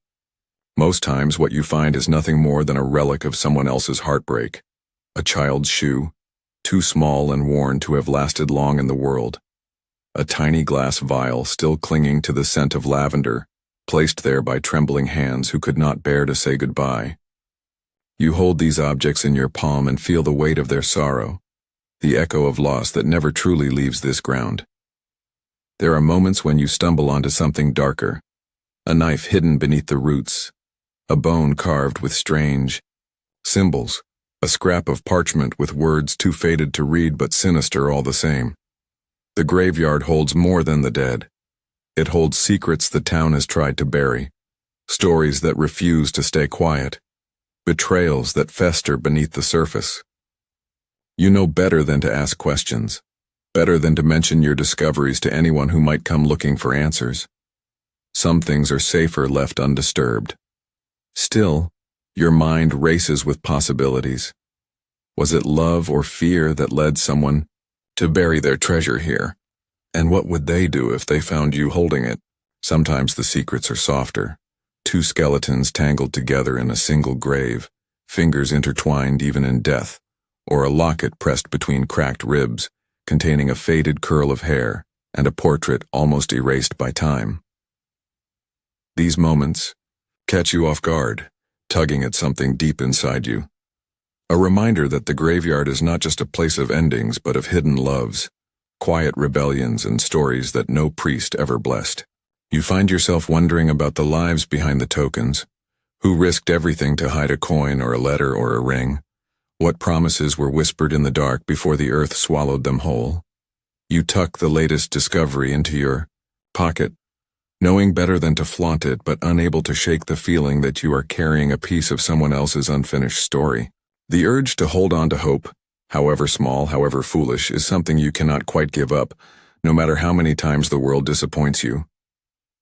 Most times what you find is nothing more than a relic of someone else's heartbreak. A child's shoe, too small and worn to have lasted long in the world. A tiny glass vial still clinging to the scent of lavender, placed there by trembling hands who could not bear to say goodbye. You hold these objects in your palm and feel the weight of their sorrow, the echo of loss that never truly leaves this ground. There are moments when you stumble onto something darker, a knife hidden beneath the roots, a bone carved with strange symbols, a scrap of parchment with words too faded to read but sinister all the same. The graveyard holds more than the dead. It holds secrets the town has tried to bury, stories that refuse to stay quiet, betrayals that fester beneath the surface. You know better than to ask questions, better than to mention your discoveries to anyone who might come looking for answers. Some things are safer left undisturbed. Still, your mind races with possibilities. Was it love or fear that led someone to bury their treasure here? And what would they do if they found you holding it? Sometimes the secrets are softer. Two skeletons tangled together in a single grave, fingers intertwined even in death, or a locket pressed between cracked ribs, containing a faded curl of hair and a portrait almost erased by time. These moments catch you off guard, tugging at something deep inside you. A reminder that the graveyard is not just a place of endings, but of hidden loves, quiet rebellions, and stories that no priest ever blessed. You find yourself wondering about the lives behind the tokens, who risked everything to hide a coin or a letter or a ring, what promises were whispered in the dark before the earth swallowed them whole. You tuck the latest discovery into your pocket, knowing better than to flaunt it, but unable to shake the feeling that you are carrying a piece of someone else's unfinished story. The urge to hold on to hope, however small, however foolish, is something you cannot quite give up, no matter how many times the world disappoints you.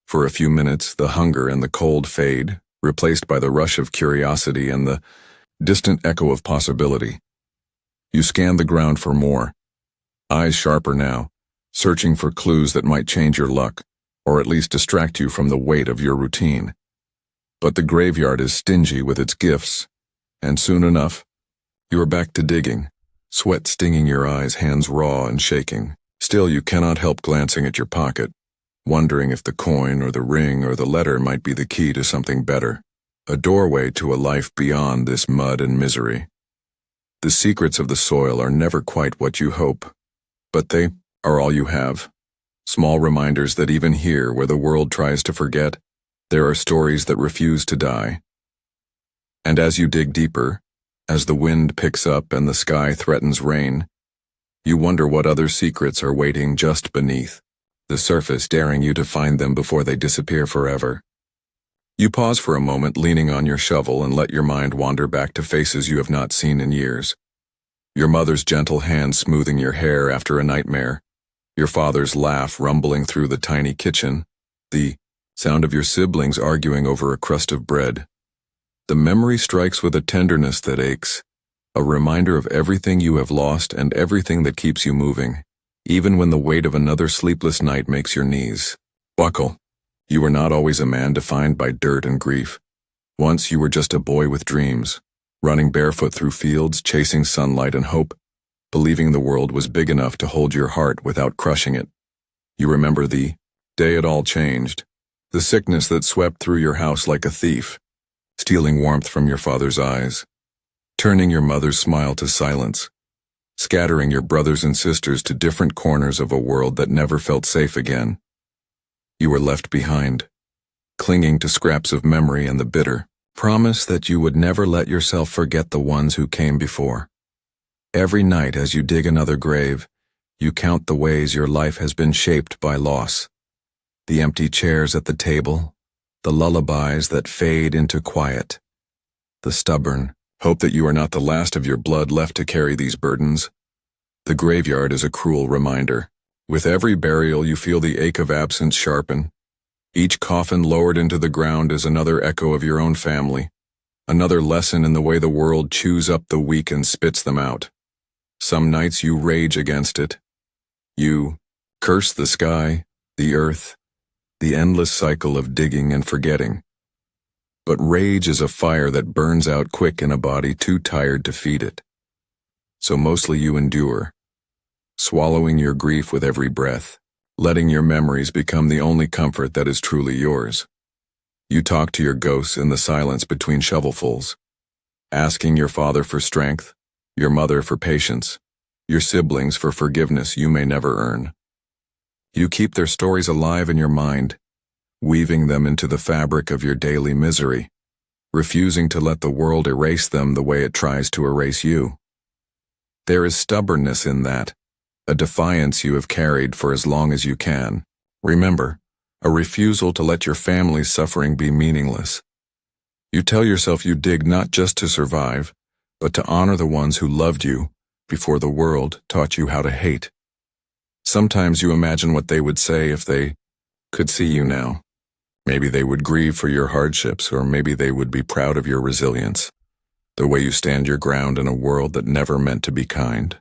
For a few minutes, the hunger and the cold fade, replaced by the rush of curiosity and the distant echo of possibility. You scan the ground for more, eyes sharper now, searching for clues that might change your luck, or at least distract you from the weight of your routine. But the graveyard is stingy with its gifts, and soon enough, you are back to digging, sweat stinging your eyes, hands raw and shaking. Still, you cannot help glancing at your pocket, wondering if the coin or the ring or the letter might be the key to something better, a doorway to a life beyond this mud and misery. The secrets of the soil are never quite what you hope, but they are all you have. Small reminders that even here, where the world tries to forget, there are stories that refuse to die. And as you dig deeper, as the wind picks up and the sky threatens rain, you wonder what other secrets are waiting just beneath the surface, daring you to find them before they disappear forever. You pause for a moment, leaning on your shovel, and let your mind wander back to faces you have not seen in years. Your mother's gentle hand smoothing your hair after a nightmare, your father's laugh rumbling through the tiny kitchen, the sound of your siblings arguing over a crust of bread. The memory strikes with a tenderness that aches, a reminder of everything you have lost and everything that keeps you moving, even when the weight of another sleepless night makes your knees buckle. You were not always a man defined by dirt and grief. Once you were just a boy with dreams, running barefoot through fields, chasing sunlight and hope, believing the world was big enough to hold your heart without crushing it. You remember the day it all changed, the sickness that swept through your house like a thief, stealing warmth from your father's eyes, turning your mother's smile to silence, scattering your brothers and sisters to different corners of a world that never felt safe again. You were left behind, clinging to scraps of memory and the bitter promise that you would never let yourself forget the ones who came before. Every night as you dig another grave, you count the ways your life has been shaped by loss. The empty chairs at the table, the lullabies that fade into quiet, the stubborn hope that you are not the last of your blood left to carry these burdens. The graveyard is a cruel reminder. With every burial you feel the ache of absence sharpen. Each coffin lowered into the ground is another echo of your own family, another lesson in the way the world chews up the weak and spits them out. Some nights you rage against it. You curse the sky, the earth, the endless cycle of digging and forgetting. But rage is a fire that burns out quick in a body too tired to feed it. So mostly you endure, swallowing your grief with every breath, letting your memories become the only comfort that is truly yours. You talk to your ghosts in the silence between shovelfuls, asking your father for strength, your mother for patience, your siblings for forgiveness you may never earn. You keep their stories alive in your mind, weaving them into the fabric of your daily misery, refusing to let the world erase them the way it tries to erase you. There is stubbornness in that, a defiance you have carried for as long as you can. Remember, a refusal to let your family's suffering be meaningless. You tell yourself you dig not just to survive, but to honor the ones who loved you before the world taught you how to hate. Sometimes you imagine what they would say if they could see you now. Maybe they would grieve for your hardships, or maybe they would be proud of your resilience, the way you stand your ground in a world that never meant to be kind.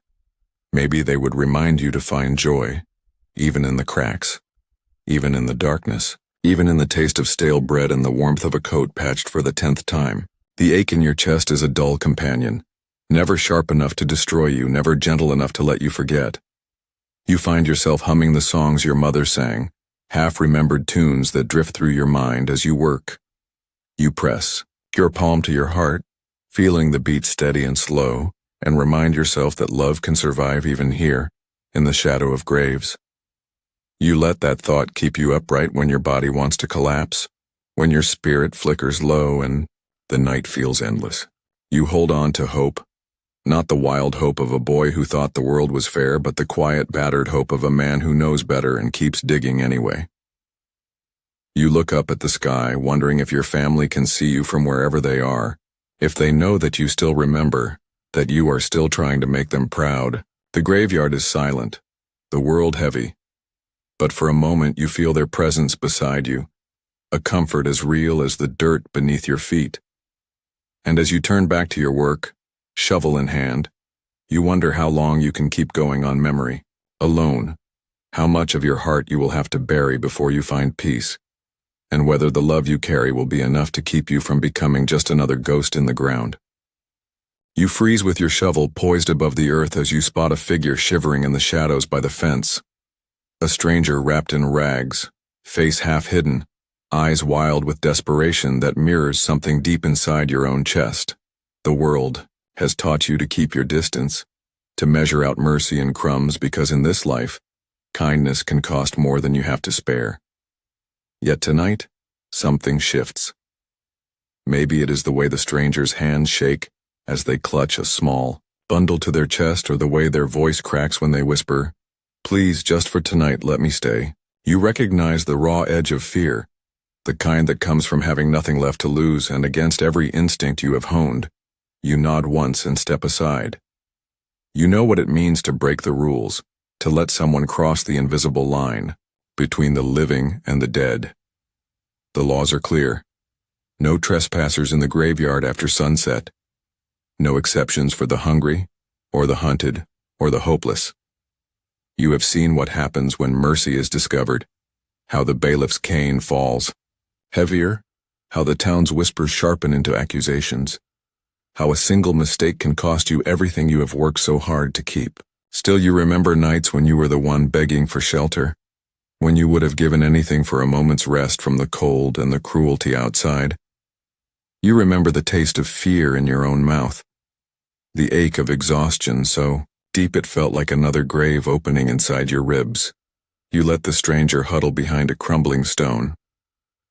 Maybe they would remind you to find joy, even in the cracks, even in the darkness, even in the taste of stale bread and the warmth of a coat patched for the 10th time. The ache in your chest is a dull companion, never sharp enough to destroy you, never gentle enough to let you forget. You find yourself humming the songs your mother sang, half-remembered tunes that drift through your mind as you work. You press your palm to your heart, feeling the beat steady and slow, and remind yourself that love can survive even here, in the shadow of graves. You let that thought keep you upright when your body wants to collapse, when your spirit flickers low and the night feels endless. You hold on to hope, not the wild hope of a boy who thought the world was fair, but the quiet, battered hope of a man who knows better and keeps digging anyway. You look up at the sky, wondering if your family can see you from wherever they are, if they know that you still remember, that you are still trying to make them proud. The graveyard is silent, the world heavy. But for a moment you feel their presence beside you, a comfort as real as the dirt beneath your feet. And as you turn back to your work, shovel in hand, you wonder how long you can keep going on memory, alone, how much of your heart you will have to bury before you find peace, and whether the love you carry will be enough to keep you from becoming just another ghost in the ground. You freeze with your shovel poised above the earth as you spot a figure shivering in the shadows by the fence. A stranger wrapped in rags, face half hidden, eyes wild with desperation that mirrors something deep inside your own chest. The world has taught you to keep your distance, to measure out mercy in crumbs, because in this life, kindness can cost more than you have to spare. Yet tonight, something shifts. Maybe it is the way the stranger's hands shake as they clutch a small bundle to their chest, or the way their voice cracks when they whisper, "Please, just for tonight, let me stay." You recognize the raw edge of fear, the kind that comes from having nothing left to lose, and against every instinct you have honed, you nod once and step aside. You know what it means to break the rules, to let someone cross the invisible line between the living and the dead. The laws are clear. No trespassers in the graveyard after sunset. No exceptions for the hungry, or the hunted, or the hopeless. You have seen what happens when mercy is discovered, how the bailiff's cane falls, heavier, how the town's whispers sharpen into accusations, how a single mistake can cost you everything you have worked so hard to keep. Still, you remember nights when you were the one begging for shelter, when you would have given anything for a moment's rest from the cold and the cruelty outside. You remember the taste of fear in your own mouth, the ache of exhaustion so deep it felt like another grave opening inside your ribs. You let the stranger huddle behind a crumbling stone,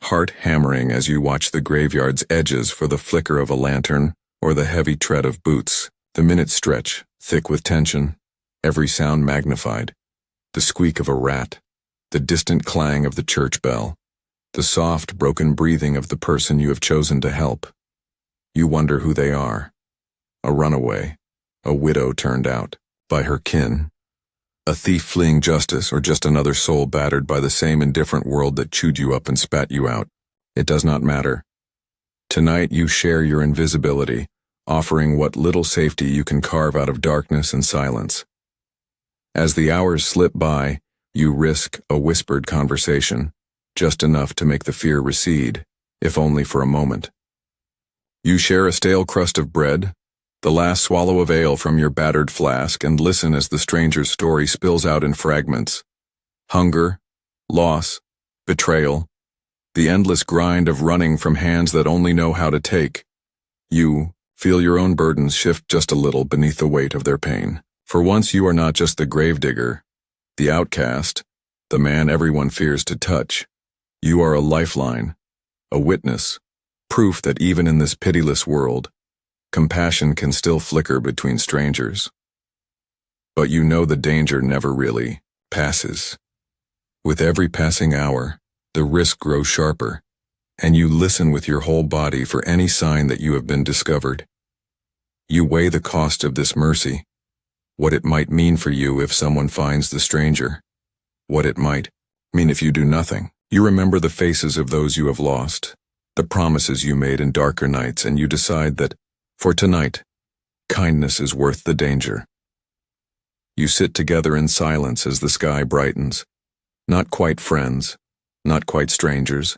heart hammering as you watch the graveyard's edges for the flicker of a lantern or the heavy tread of boots. The minutes stretch, thick with tension, every sound magnified. The squeak of a rat, the distant clang of the church bell, the soft, broken breathing of the person you have chosen to help. You wonder who they are. A runaway, a widow turned out by her kin, a thief fleeing justice, or just another soul battered by the same indifferent world that chewed you up and spat you out. It does not matter. Tonight you share your invisibility, offering what little safety you can carve out of darkness and silence. As the hours slip by, you risk a whispered conversation, just enough to make the fear recede, if only for a moment. You share a stale crust of bread, the last swallow of ale from your battered flask, and listen as the stranger's story spills out in fragments. Hunger, loss, betrayal, the endless grind of running from hands that only know how to take. You feel your own burdens shift just a little beneath the weight of their pain. For once you are not just the gravedigger, the outcast, the man everyone fears to touch. You are a lifeline, a witness, proof that even in this pitiless world, compassion can still flicker between strangers. But you know the danger never really passes. With every passing hour, the risk grows sharper, and you listen with your whole body for any sign that you have been discovered. You weigh the cost of this mercy, what it might mean for you if someone finds the stranger, what it might mean if you do nothing. You remember the faces of those you have lost, the promises you made in darker nights, and you decide that, for tonight, kindness is worth the danger. You sit together in silence as the sky brightens, not quite friends, not quite strangers,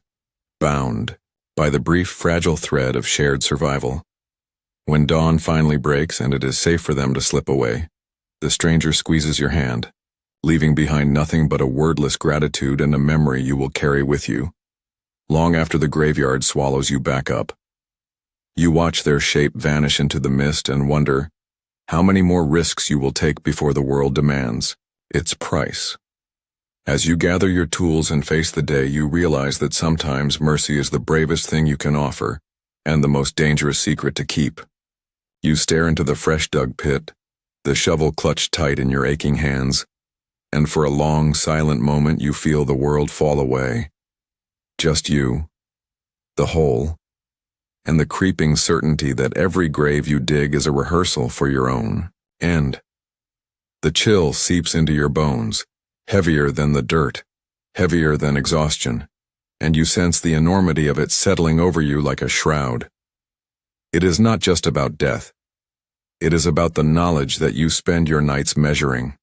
bound by the brief, fragile thread of shared survival. When dawn finally breaks and it is safe for them to slip away, the stranger squeezes your hand, leaving behind nothing but a wordless gratitude and a memory you will carry with you, long after the graveyard swallows you back up. You watch their shape vanish into the mist and wonder how many more risks you will take before the world demands its price. As you gather your tools and face the day, you realize that sometimes mercy is the bravest thing you can offer and the most dangerous secret to keep. You stare into the fresh-dug pit, the shovel clutched tight in your aching hands, and for a long, silent moment you feel the world fall away. Just you, the hole, and the creeping certainty that every grave you dig is a rehearsal for your own end. The chill seeps into your bones, heavier than the dirt, heavier than exhaustion, and you sense the enormity of it settling over you like a shroud. It is not just about death. It is about the knowledge that you spend your nights measuring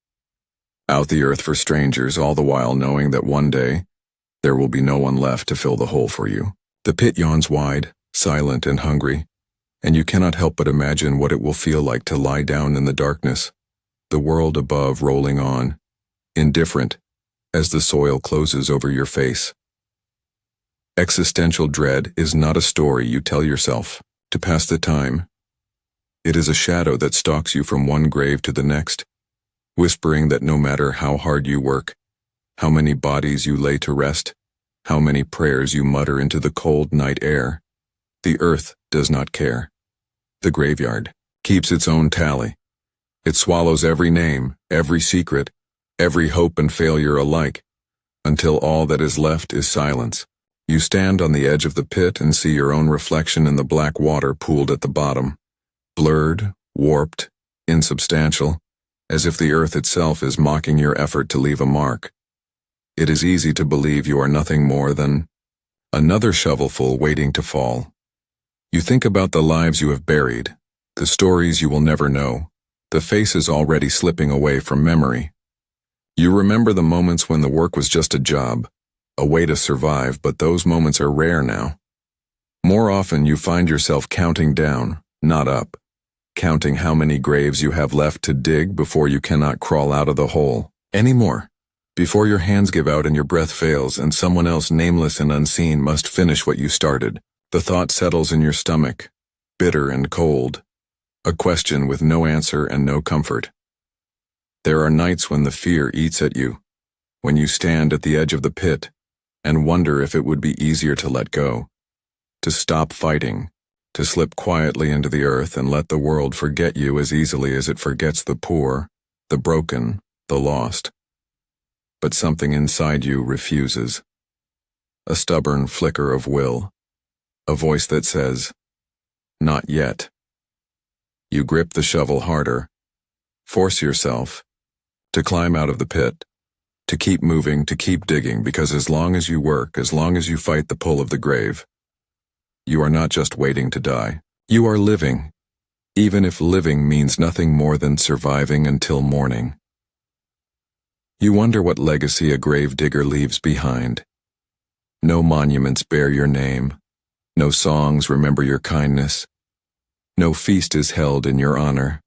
out the earth for strangers, all the while knowing that one day there will be no one left to fill the hole for you. The pit yawns wide, silent and hungry, and you cannot help but imagine what it will feel like to lie down in the darkness, the world above rolling on, indifferent, as the soil closes over your face. Existential dread is not a story you tell yourself to pass the time. It is a shadow that stalks you from one grave to the next, whispering that no matter how hard you work, how many bodies you lay to rest, how many prayers you mutter into the cold night air, the earth does not care. The graveyard keeps its own tally. It swallows every name, every secret, every hope and failure alike, until all that is left is silence. You stand on the edge of the pit and see your own reflection in the black water pooled at the bottom, blurred, warped, insubstantial, as if the earth itself is mocking your effort to leave a mark. It is easy to believe you are nothing more than another shovelful waiting to fall. You think about the lives you have buried, the stories you will never know, the faces already slipping away from memory. You remember the moments when the work was just a job, a way to survive, but those moments are rare now. More often you find yourself counting down, not up, counting how many graves you have left to dig before you cannot crawl out of the hole anymore, before your hands give out and your breath fails and someone else nameless and unseen must finish what you started. The thought settles in your stomach, bitter and cold, a question with no answer and no comfort. There are nights when the fear eats at you, when you stand at the edge of the pit and wonder if it would be easier to let go, to stop fighting, to slip quietly into the earth and let the world forget you as easily as it forgets the poor, the broken, the lost. But something inside you refuses. A stubborn flicker of will, a voice that says, "Not yet." You grip the shovel harder, force yourself to climb out of the pit, to keep moving, to keep digging, because as long as you work, as long as you fight the pull of the grave, you are not just waiting to die. You are living, even if living means nothing more than surviving until morning. You wonder what legacy a gravedigger leaves behind. No monuments bear your name. No songs remember your kindness. No feast is held in your honor.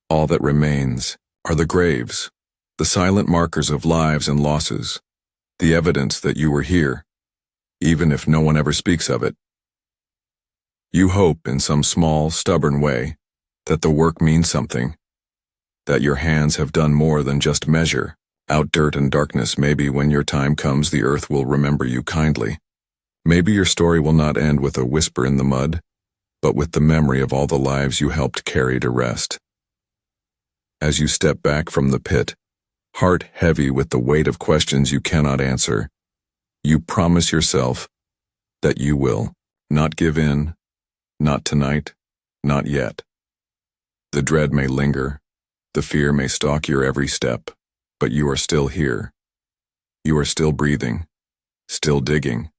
All that remains are the graves, the silent markers of lives and losses, the evidence that you were here, even if no one ever speaks of it. You hope in some small, stubborn way that the work means something, that your hands have done more than just measure out dirt and darkness. Maybe when your time comes, the earth will remember you kindly. Maybe your story will not end with a whisper in the mud, but with the memory of all the lives you helped carry to rest. As you step back from the pit, heart heavy with the weight of questions you cannot answer, you promise yourself that you will not give in. Not tonight, not yet. The dread may linger, the fear may stalk your every step, but you are still here. You are still breathing, still digging,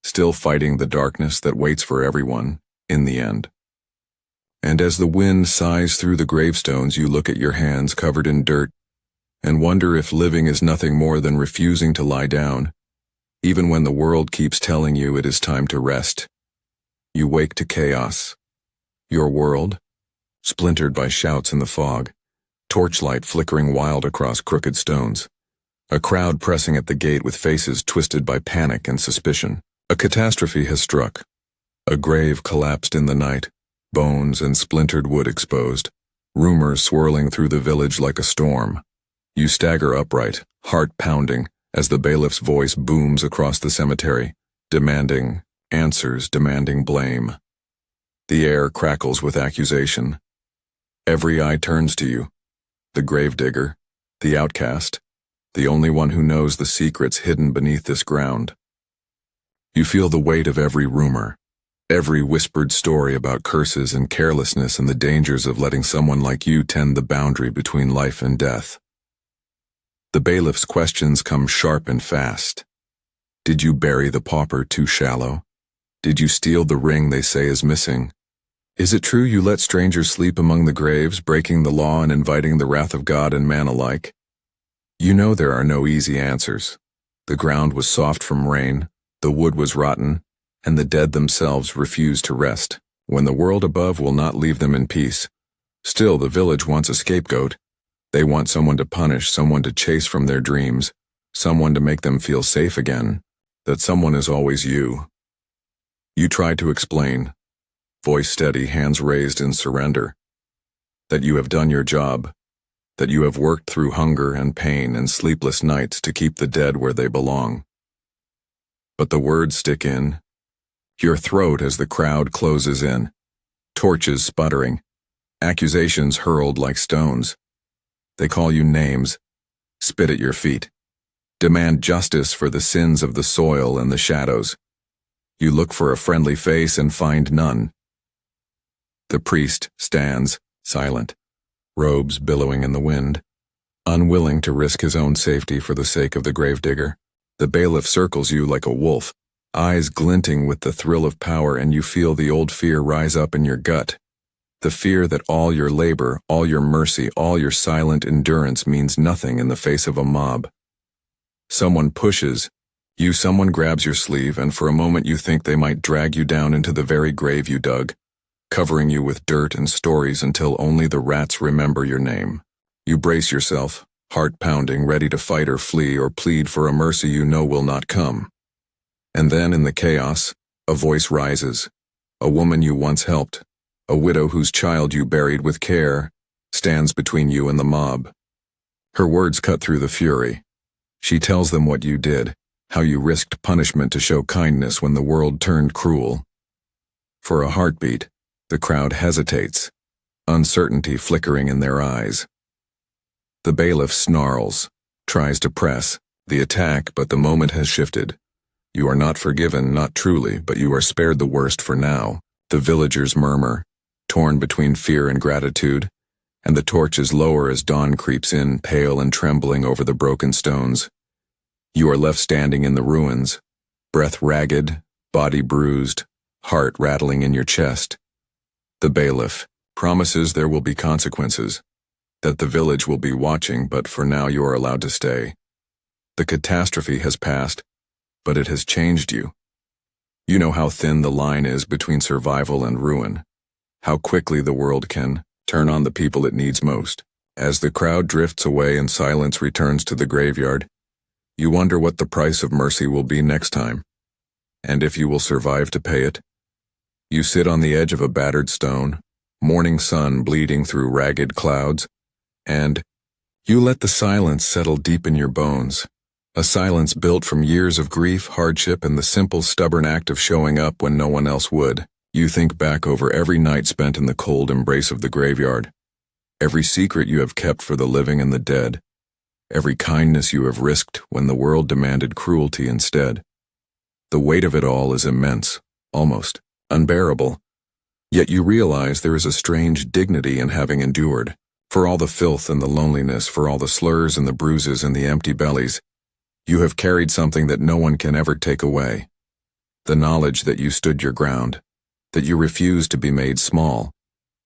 still fighting the darkness that waits for everyone in the end. And as the wind sighs through the gravestones, you look at your hands covered in dirt and wonder if living is nothing more than refusing to lie down, even when the world keeps telling you it is time to rest. You wake to chaos. Your world, splintered by shouts in the fog, torchlight flickering wild across crooked stones, a crowd pressing at the gate with faces twisted by panic and suspicion. A catastrophe has struck. A grave collapsed in the night, bones and splintered wood exposed, rumors swirling through the village like a storm. You stagger upright, heart pounding, as the bailiff's voice booms across the cemetery, demanding answers, demanding blame. The air crackles with accusation. Every eye turns to you, the gravedigger, the outcast, the only one who knows the secrets hidden beneath this ground. You feel the weight of every rumor, every whispered story about curses and carelessness and the dangers of letting someone like you tend the boundary between life and death. The bailiff's questions come sharp and fast. Did you bury the pauper too shallow? Did you steal the ring they say is missing? Is it true you let strangers sleep among the graves, breaking the law and inviting the wrath of God and man alike? You know there are no easy answers. The ground was soft from rain, the wood was rotten, and the dead themselves refuse to rest, when the world above will not leave them in peace. Still, the village wants a scapegoat. They want someone to punish, someone to chase from their dreams, someone to make them feel safe again. That someone is always you. You try to explain, voice steady, hands raised in surrender, that you have done your job, that you have worked through hunger and pain and sleepless nights to keep the dead where they belong. But the words stick in your throat as the crowd closes in, torches sputtering, accusations hurled like stones. They call you names, spit at your feet, demand justice for the sins of the soil and the shadows. You look for a friendly face and find none. The priest stands, silent, robes billowing in the wind, unwilling to risk his own safety for the sake of the gravedigger. The bailiff circles you like a wolf, eyes glinting with the thrill of power, and you feel the old fear rise up in your gut. The fear that all your labor, all your mercy, all your silent endurance means nothing in the face of a mob. Someone pushes, Someone grabs your sleeve, and for a moment you think they might drag you down into the very grave you dug, covering you with dirt and stories until only the rats remember your name. You brace yourself, heart pounding, ready to fight or flee or plead for a mercy you know will not come. And then, in the chaos, a voice rises. A woman you once helped, a widow whose child you buried with care, stands between you and the mob. Her words cut through the fury. She tells them what you did, how you risked punishment to show kindness when the world turned cruel. For a heartbeat, the crowd hesitates, uncertainty flickering in their eyes. The bailiff snarls, tries to press the attack, but the moment has shifted. You are not forgiven, not truly, but you are spared the worst for now. The villagers murmur, torn between fear and gratitude, and the torch is lower as dawn creeps in, pale and trembling over the broken stones. You are left standing in the ruins, breath ragged, body bruised, heart rattling in your chest. The bailiff promises there will be consequences, that the village will be watching, but for now you are allowed to stay. The catastrophe has passed, but it has changed you. You know how thin the line is between survival and ruin, how quickly the world can turn on the people it needs most. As the crowd drifts away and silence returns to the graveyard, you wonder what the price of mercy will be next time, and if you will survive to pay it. You sit on the edge of a battered stone, morning sun bleeding through ragged clouds, and you let the silence settle deep in your bones. A silence built from years of grief, hardship, and the simple, stubborn act of showing up when no one else would. You think back over every night spent in the cold embrace of the graveyard, every secret you have kept for the living and the dead, every kindness you have risked when the world demanded cruelty instead. The weight of it all is immense, almost unbearable. Yet you realize there is a strange dignity in having endured. For all the filth and the loneliness, for all the slurs and the bruises and the empty bellies, you have carried something that no one can ever take away. The knowledge that you stood your ground, that you refused to be made small,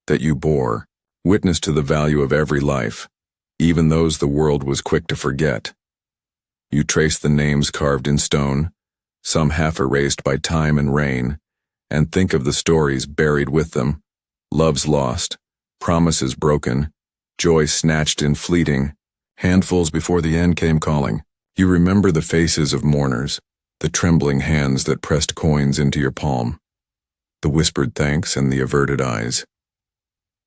that you bore witness to the value of every life, even those the world was quick to forget. You trace the names carved in stone, some half erased by time and rain, and think of the stories buried with them, loves lost, promises broken, joy snatched in fleeting, handfuls before the end came calling. You remember the faces of mourners, the trembling hands that pressed coins into your palm, the whispered thanks and the averted eyes.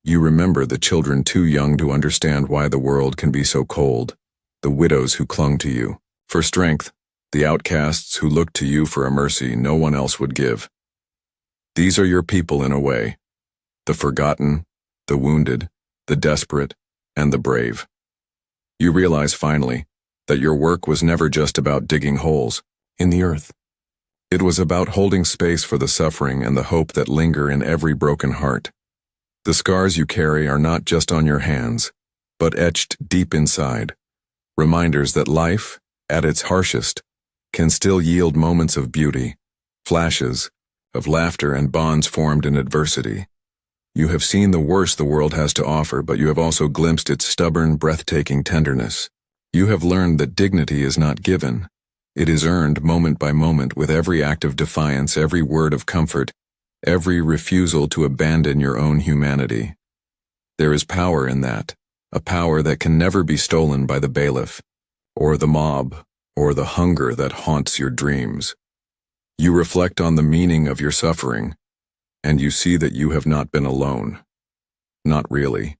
You remember the children too young to understand why the world can be so cold, the widows who clung to you for strength, the outcasts who looked to you for a mercy no one else would give. These are your people in a way, the forgotten, the wounded, the desperate, and the brave. You realize finally that your work was never just about digging holes in the earth. It was about holding space for the suffering and the hope that linger in every broken heart. The scars you carry are not just on your hands, but etched deep inside, reminders that life, at its harshest, can still yield moments of beauty, flashes of laughter and bonds formed in adversity. You have seen the worst the world has to offer, but you have also glimpsed its stubborn, breathtaking tenderness. You have learned that dignity is not given. It is earned moment by moment with every act of defiance, every word of comfort, every refusal to abandon your own humanity. There is power in that, a power that can never be stolen by the bailiff, or the mob, or the hunger that haunts your dreams. You reflect on the meaning of your suffering, and you see that you have not been alone. Not really.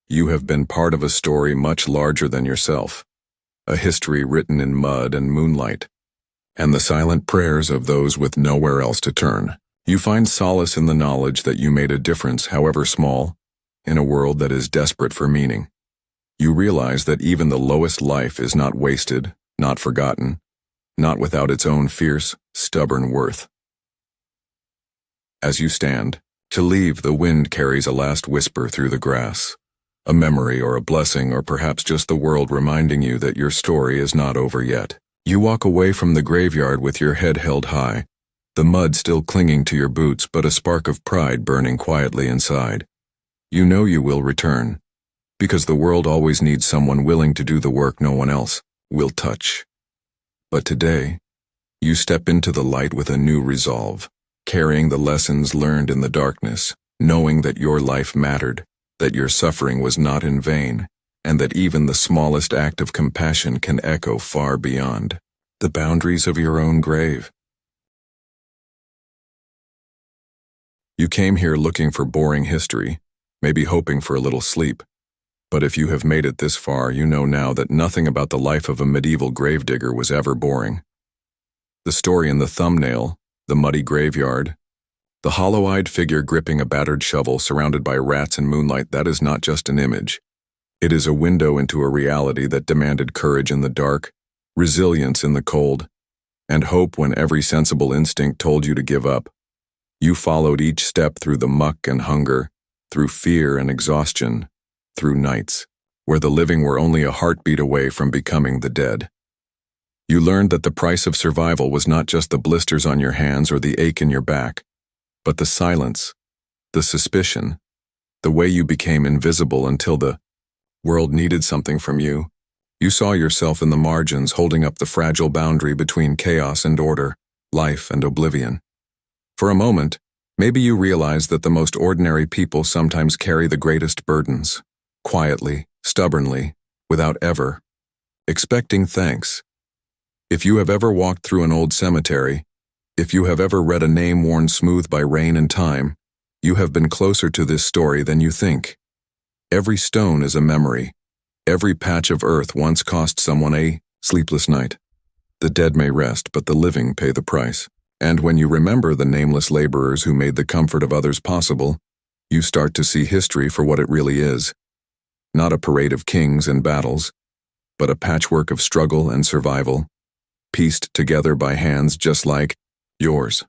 You have been part of a story much larger than yourself, a history written in mud and moonlight, and the silent prayers of those with nowhere else to turn. You find solace in the knowledge that you made a difference, however small, in a world that is desperate for meaning. You realize that even the lowest life is not wasted, not forgotten, not without its own fierce, stubborn worth. As you stand, to leave, the wind carries a last whisper through the grass, a memory or a blessing or perhaps just the world reminding you that your story is not over yet. You walk away from the graveyard with your head held high, the mud still clinging to your boots but a spark of pride burning quietly inside. You know you will return, because the world always needs someone willing to do the work no one else will touch. But today, You step into the light with a new resolve, carrying the lessons learned in the darkness, knowing that your life mattered, that your suffering was not in vain, and that even the smallest act of compassion can echo far beyond the boundaries of your own grave. You came here looking for boring history, maybe hoping for a little sleep. But if you have made it this far, you know now that nothing about the life of a medieval gravedigger was ever boring. The story in the thumbnail, the muddy graveyard, the hollow-eyed figure gripping a battered shovel surrounded by rats and moonlight, that is not just an image. It is a window into a reality that demanded courage in the dark, resilience in the cold, and hope when every sensible instinct told you to give up. You followed each step through the muck and hunger, through fear and exhaustion, through nights where the living were only a heartbeat away from becoming the dead. You learned that the price of survival was not just the blisters on your hands or the ache in your back, but the silence, the suspicion, the way you became invisible until the world needed something from you. You saw yourself in the margins, holding up the fragile boundary between chaos and order, life and oblivion. For a moment, maybe you realized that the most ordinary people sometimes carry the greatest burdens, quietly, stubbornly, without ever expecting thanks. If you have ever walked through an old cemetery, if you have ever read a name worn smooth by rain and time, you have been closer to this story than you think. Every stone is a memory. Every patch of earth once cost someone a sleepless night. The dead may rest, but the living pay the price. And when you remember the nameless laborers who made the comfort of others possible, you start to see history for what it really is. Not a parade of kings and battles, but a patchwork of struggle and survival, pieced together by hands just like yours.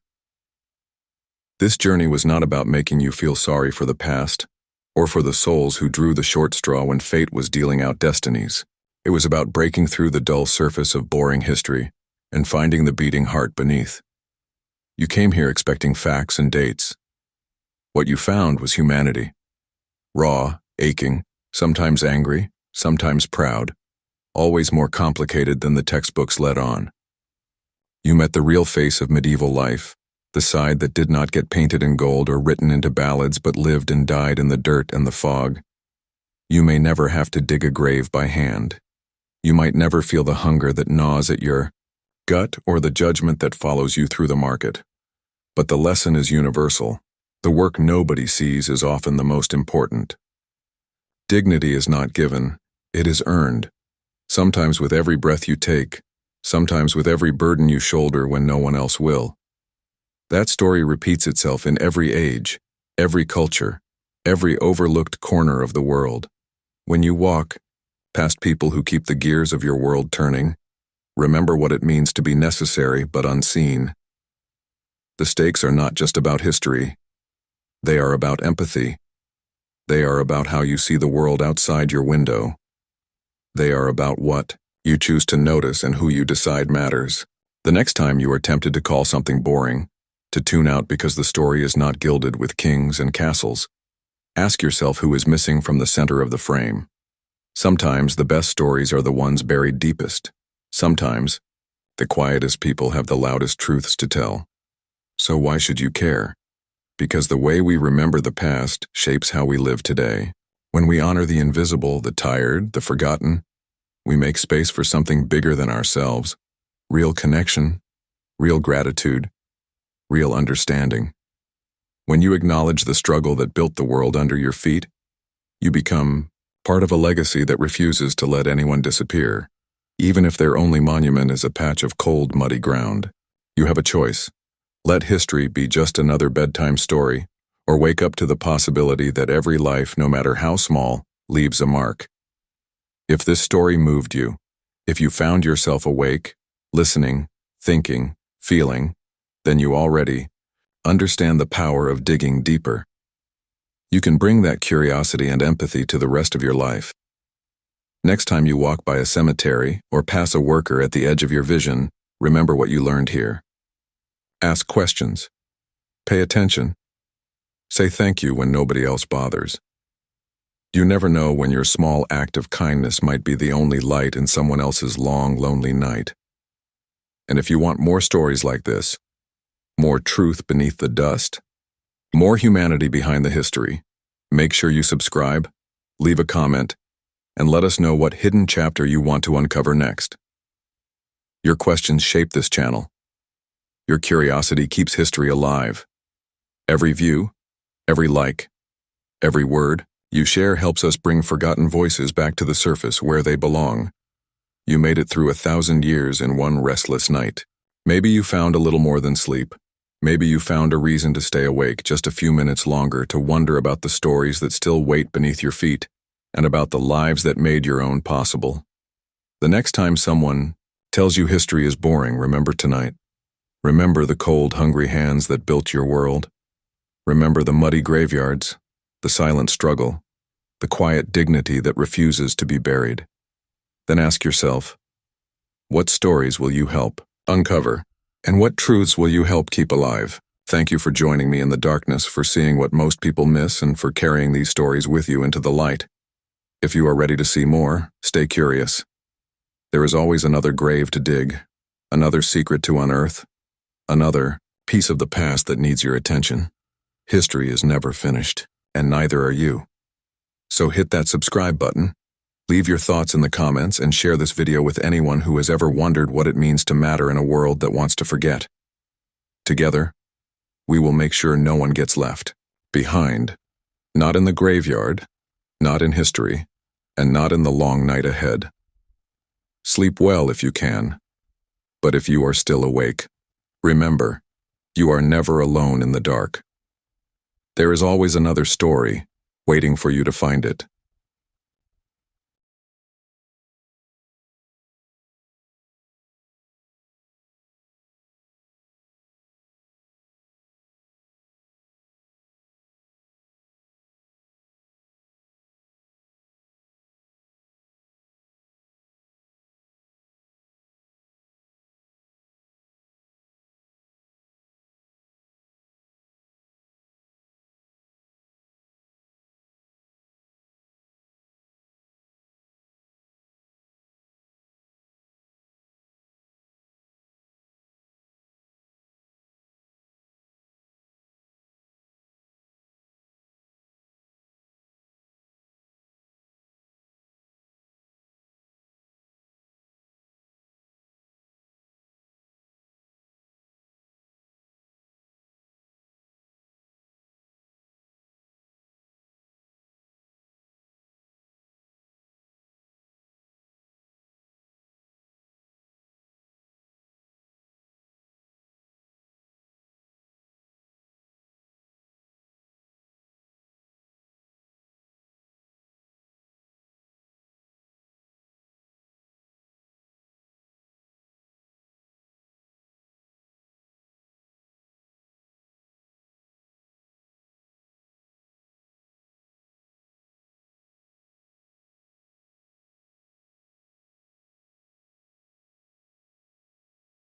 This journey was not about making you feel sorry for the past, or for the souls who drew the short straw when fate was dealing out destinies. It was about breaking through the dull surface of boring history and finding the beating heart beneath. You came here expecting facts and dates. What you found was humanity. Raw, aching, sometimes angry, sometimes proud, always more complicated than the textbooks let on. You met the real face of medieval life, the side that did not get painted in gold or written into ballads but lived and died in the dirt and the fog. You may never have to dig a grave by hand. You might never feel the hunger that gnaws at your gut or the judgment that follows you through the market. But the lesson is universal. The work nobody sees is often the most important. Dignity is not given, it is earned. Sometimes with every breath you take, sometimes with every burden you shoulder when no one else will. That story repeats itself in every age, every culture, every overlooked corner of the world. When you walk past people who keep the gears of your world turning, remember what it means to be necessary but unseen. The stakes are not just about history. They are about empathy. They are about how you see the world outside your window. They are about what you choose to notice and who you decide matters. The next time you are tempted to call something boring, to tune out because the story is not gilded with kings and castles, ask yourself who is missing from the center of the frame. Sometimes the best stories are the ones buried deepest. Sometimes the quietest people have the loudest truths to tell. So why should you care? Because the way we remember the past shapes how we live today. When we honor the invisible, the tired, the forgotten, we make space for something bigger than ourselves. Real connection, real gratitude, real understanding. When you acknowledge the struggle that built the world under your feet, you become part of a legacy that refuses to let anyone disappear, even if their only monument is a patch of cold, muddy ground. You have a choice. Let history be just another bedtime story, or wake up to the possibility that every life, no matter how small, leaves a mark. If this story moved you, if you found yourself awake, listening, thinking, feeling, then you already understand the power of digging deeper. You can bring that curiosity and empathy to the rest of your life. Next time you walk by a cemetery or pass a worker at the edge of your vision, remember what you learned here. Ask questions. Pay attention. Say thank you when nobody else bothers. You never know when your small act of kindness might be the only light in someone else's long, lonely night. And if you want more stories like this, more truth beneath the dust, more humanity behind the history, make sure you subscribe, leave a comment, and let us know what hidden chapter you want to uncover next. Your questions shape this channel. Your curiosity keeps history alive. Every view, every like, every word you share helps us bring forgotten voices back to the surface where they belong. You made it through 1,000 years in one restless night. Maybe you found a little more than sleep. Maybe you found a reason to stay awake just a few minutes longer to wonder about the stories that still wait beneath your feet and about the lives that made your own possible. The next time someone tells you history is boring, remember tonight. Remember the cold, hungry hands that built your world. Remember the muddy graveyards, the silent struggle, the quiet dignity that refuses to be buried. Then ask yourself, what stories will you help uncover, and what truths will you help keep alive? Thank you for joining me in the darkness, for seeing what most people miss, and for carrying these stories with you into the light. If you are ready to see more, stay curious. There is always another grave to dig, another secret to unearth, another piece of the past that needs your attention. History is never finished, and neither are you. So hit that subscribe button, leave your thoughts in the comments, and share this video with anyone who has ever wondered what it means to matter in a world that wants to forget. Together, we will make sure no one gets left behind, not in the graveyard, not in history, and not in the long night ahead. Sleep well if you can, but if you are still awake, remember, you are never alone in the dark. There is always another story waiting for you to find it.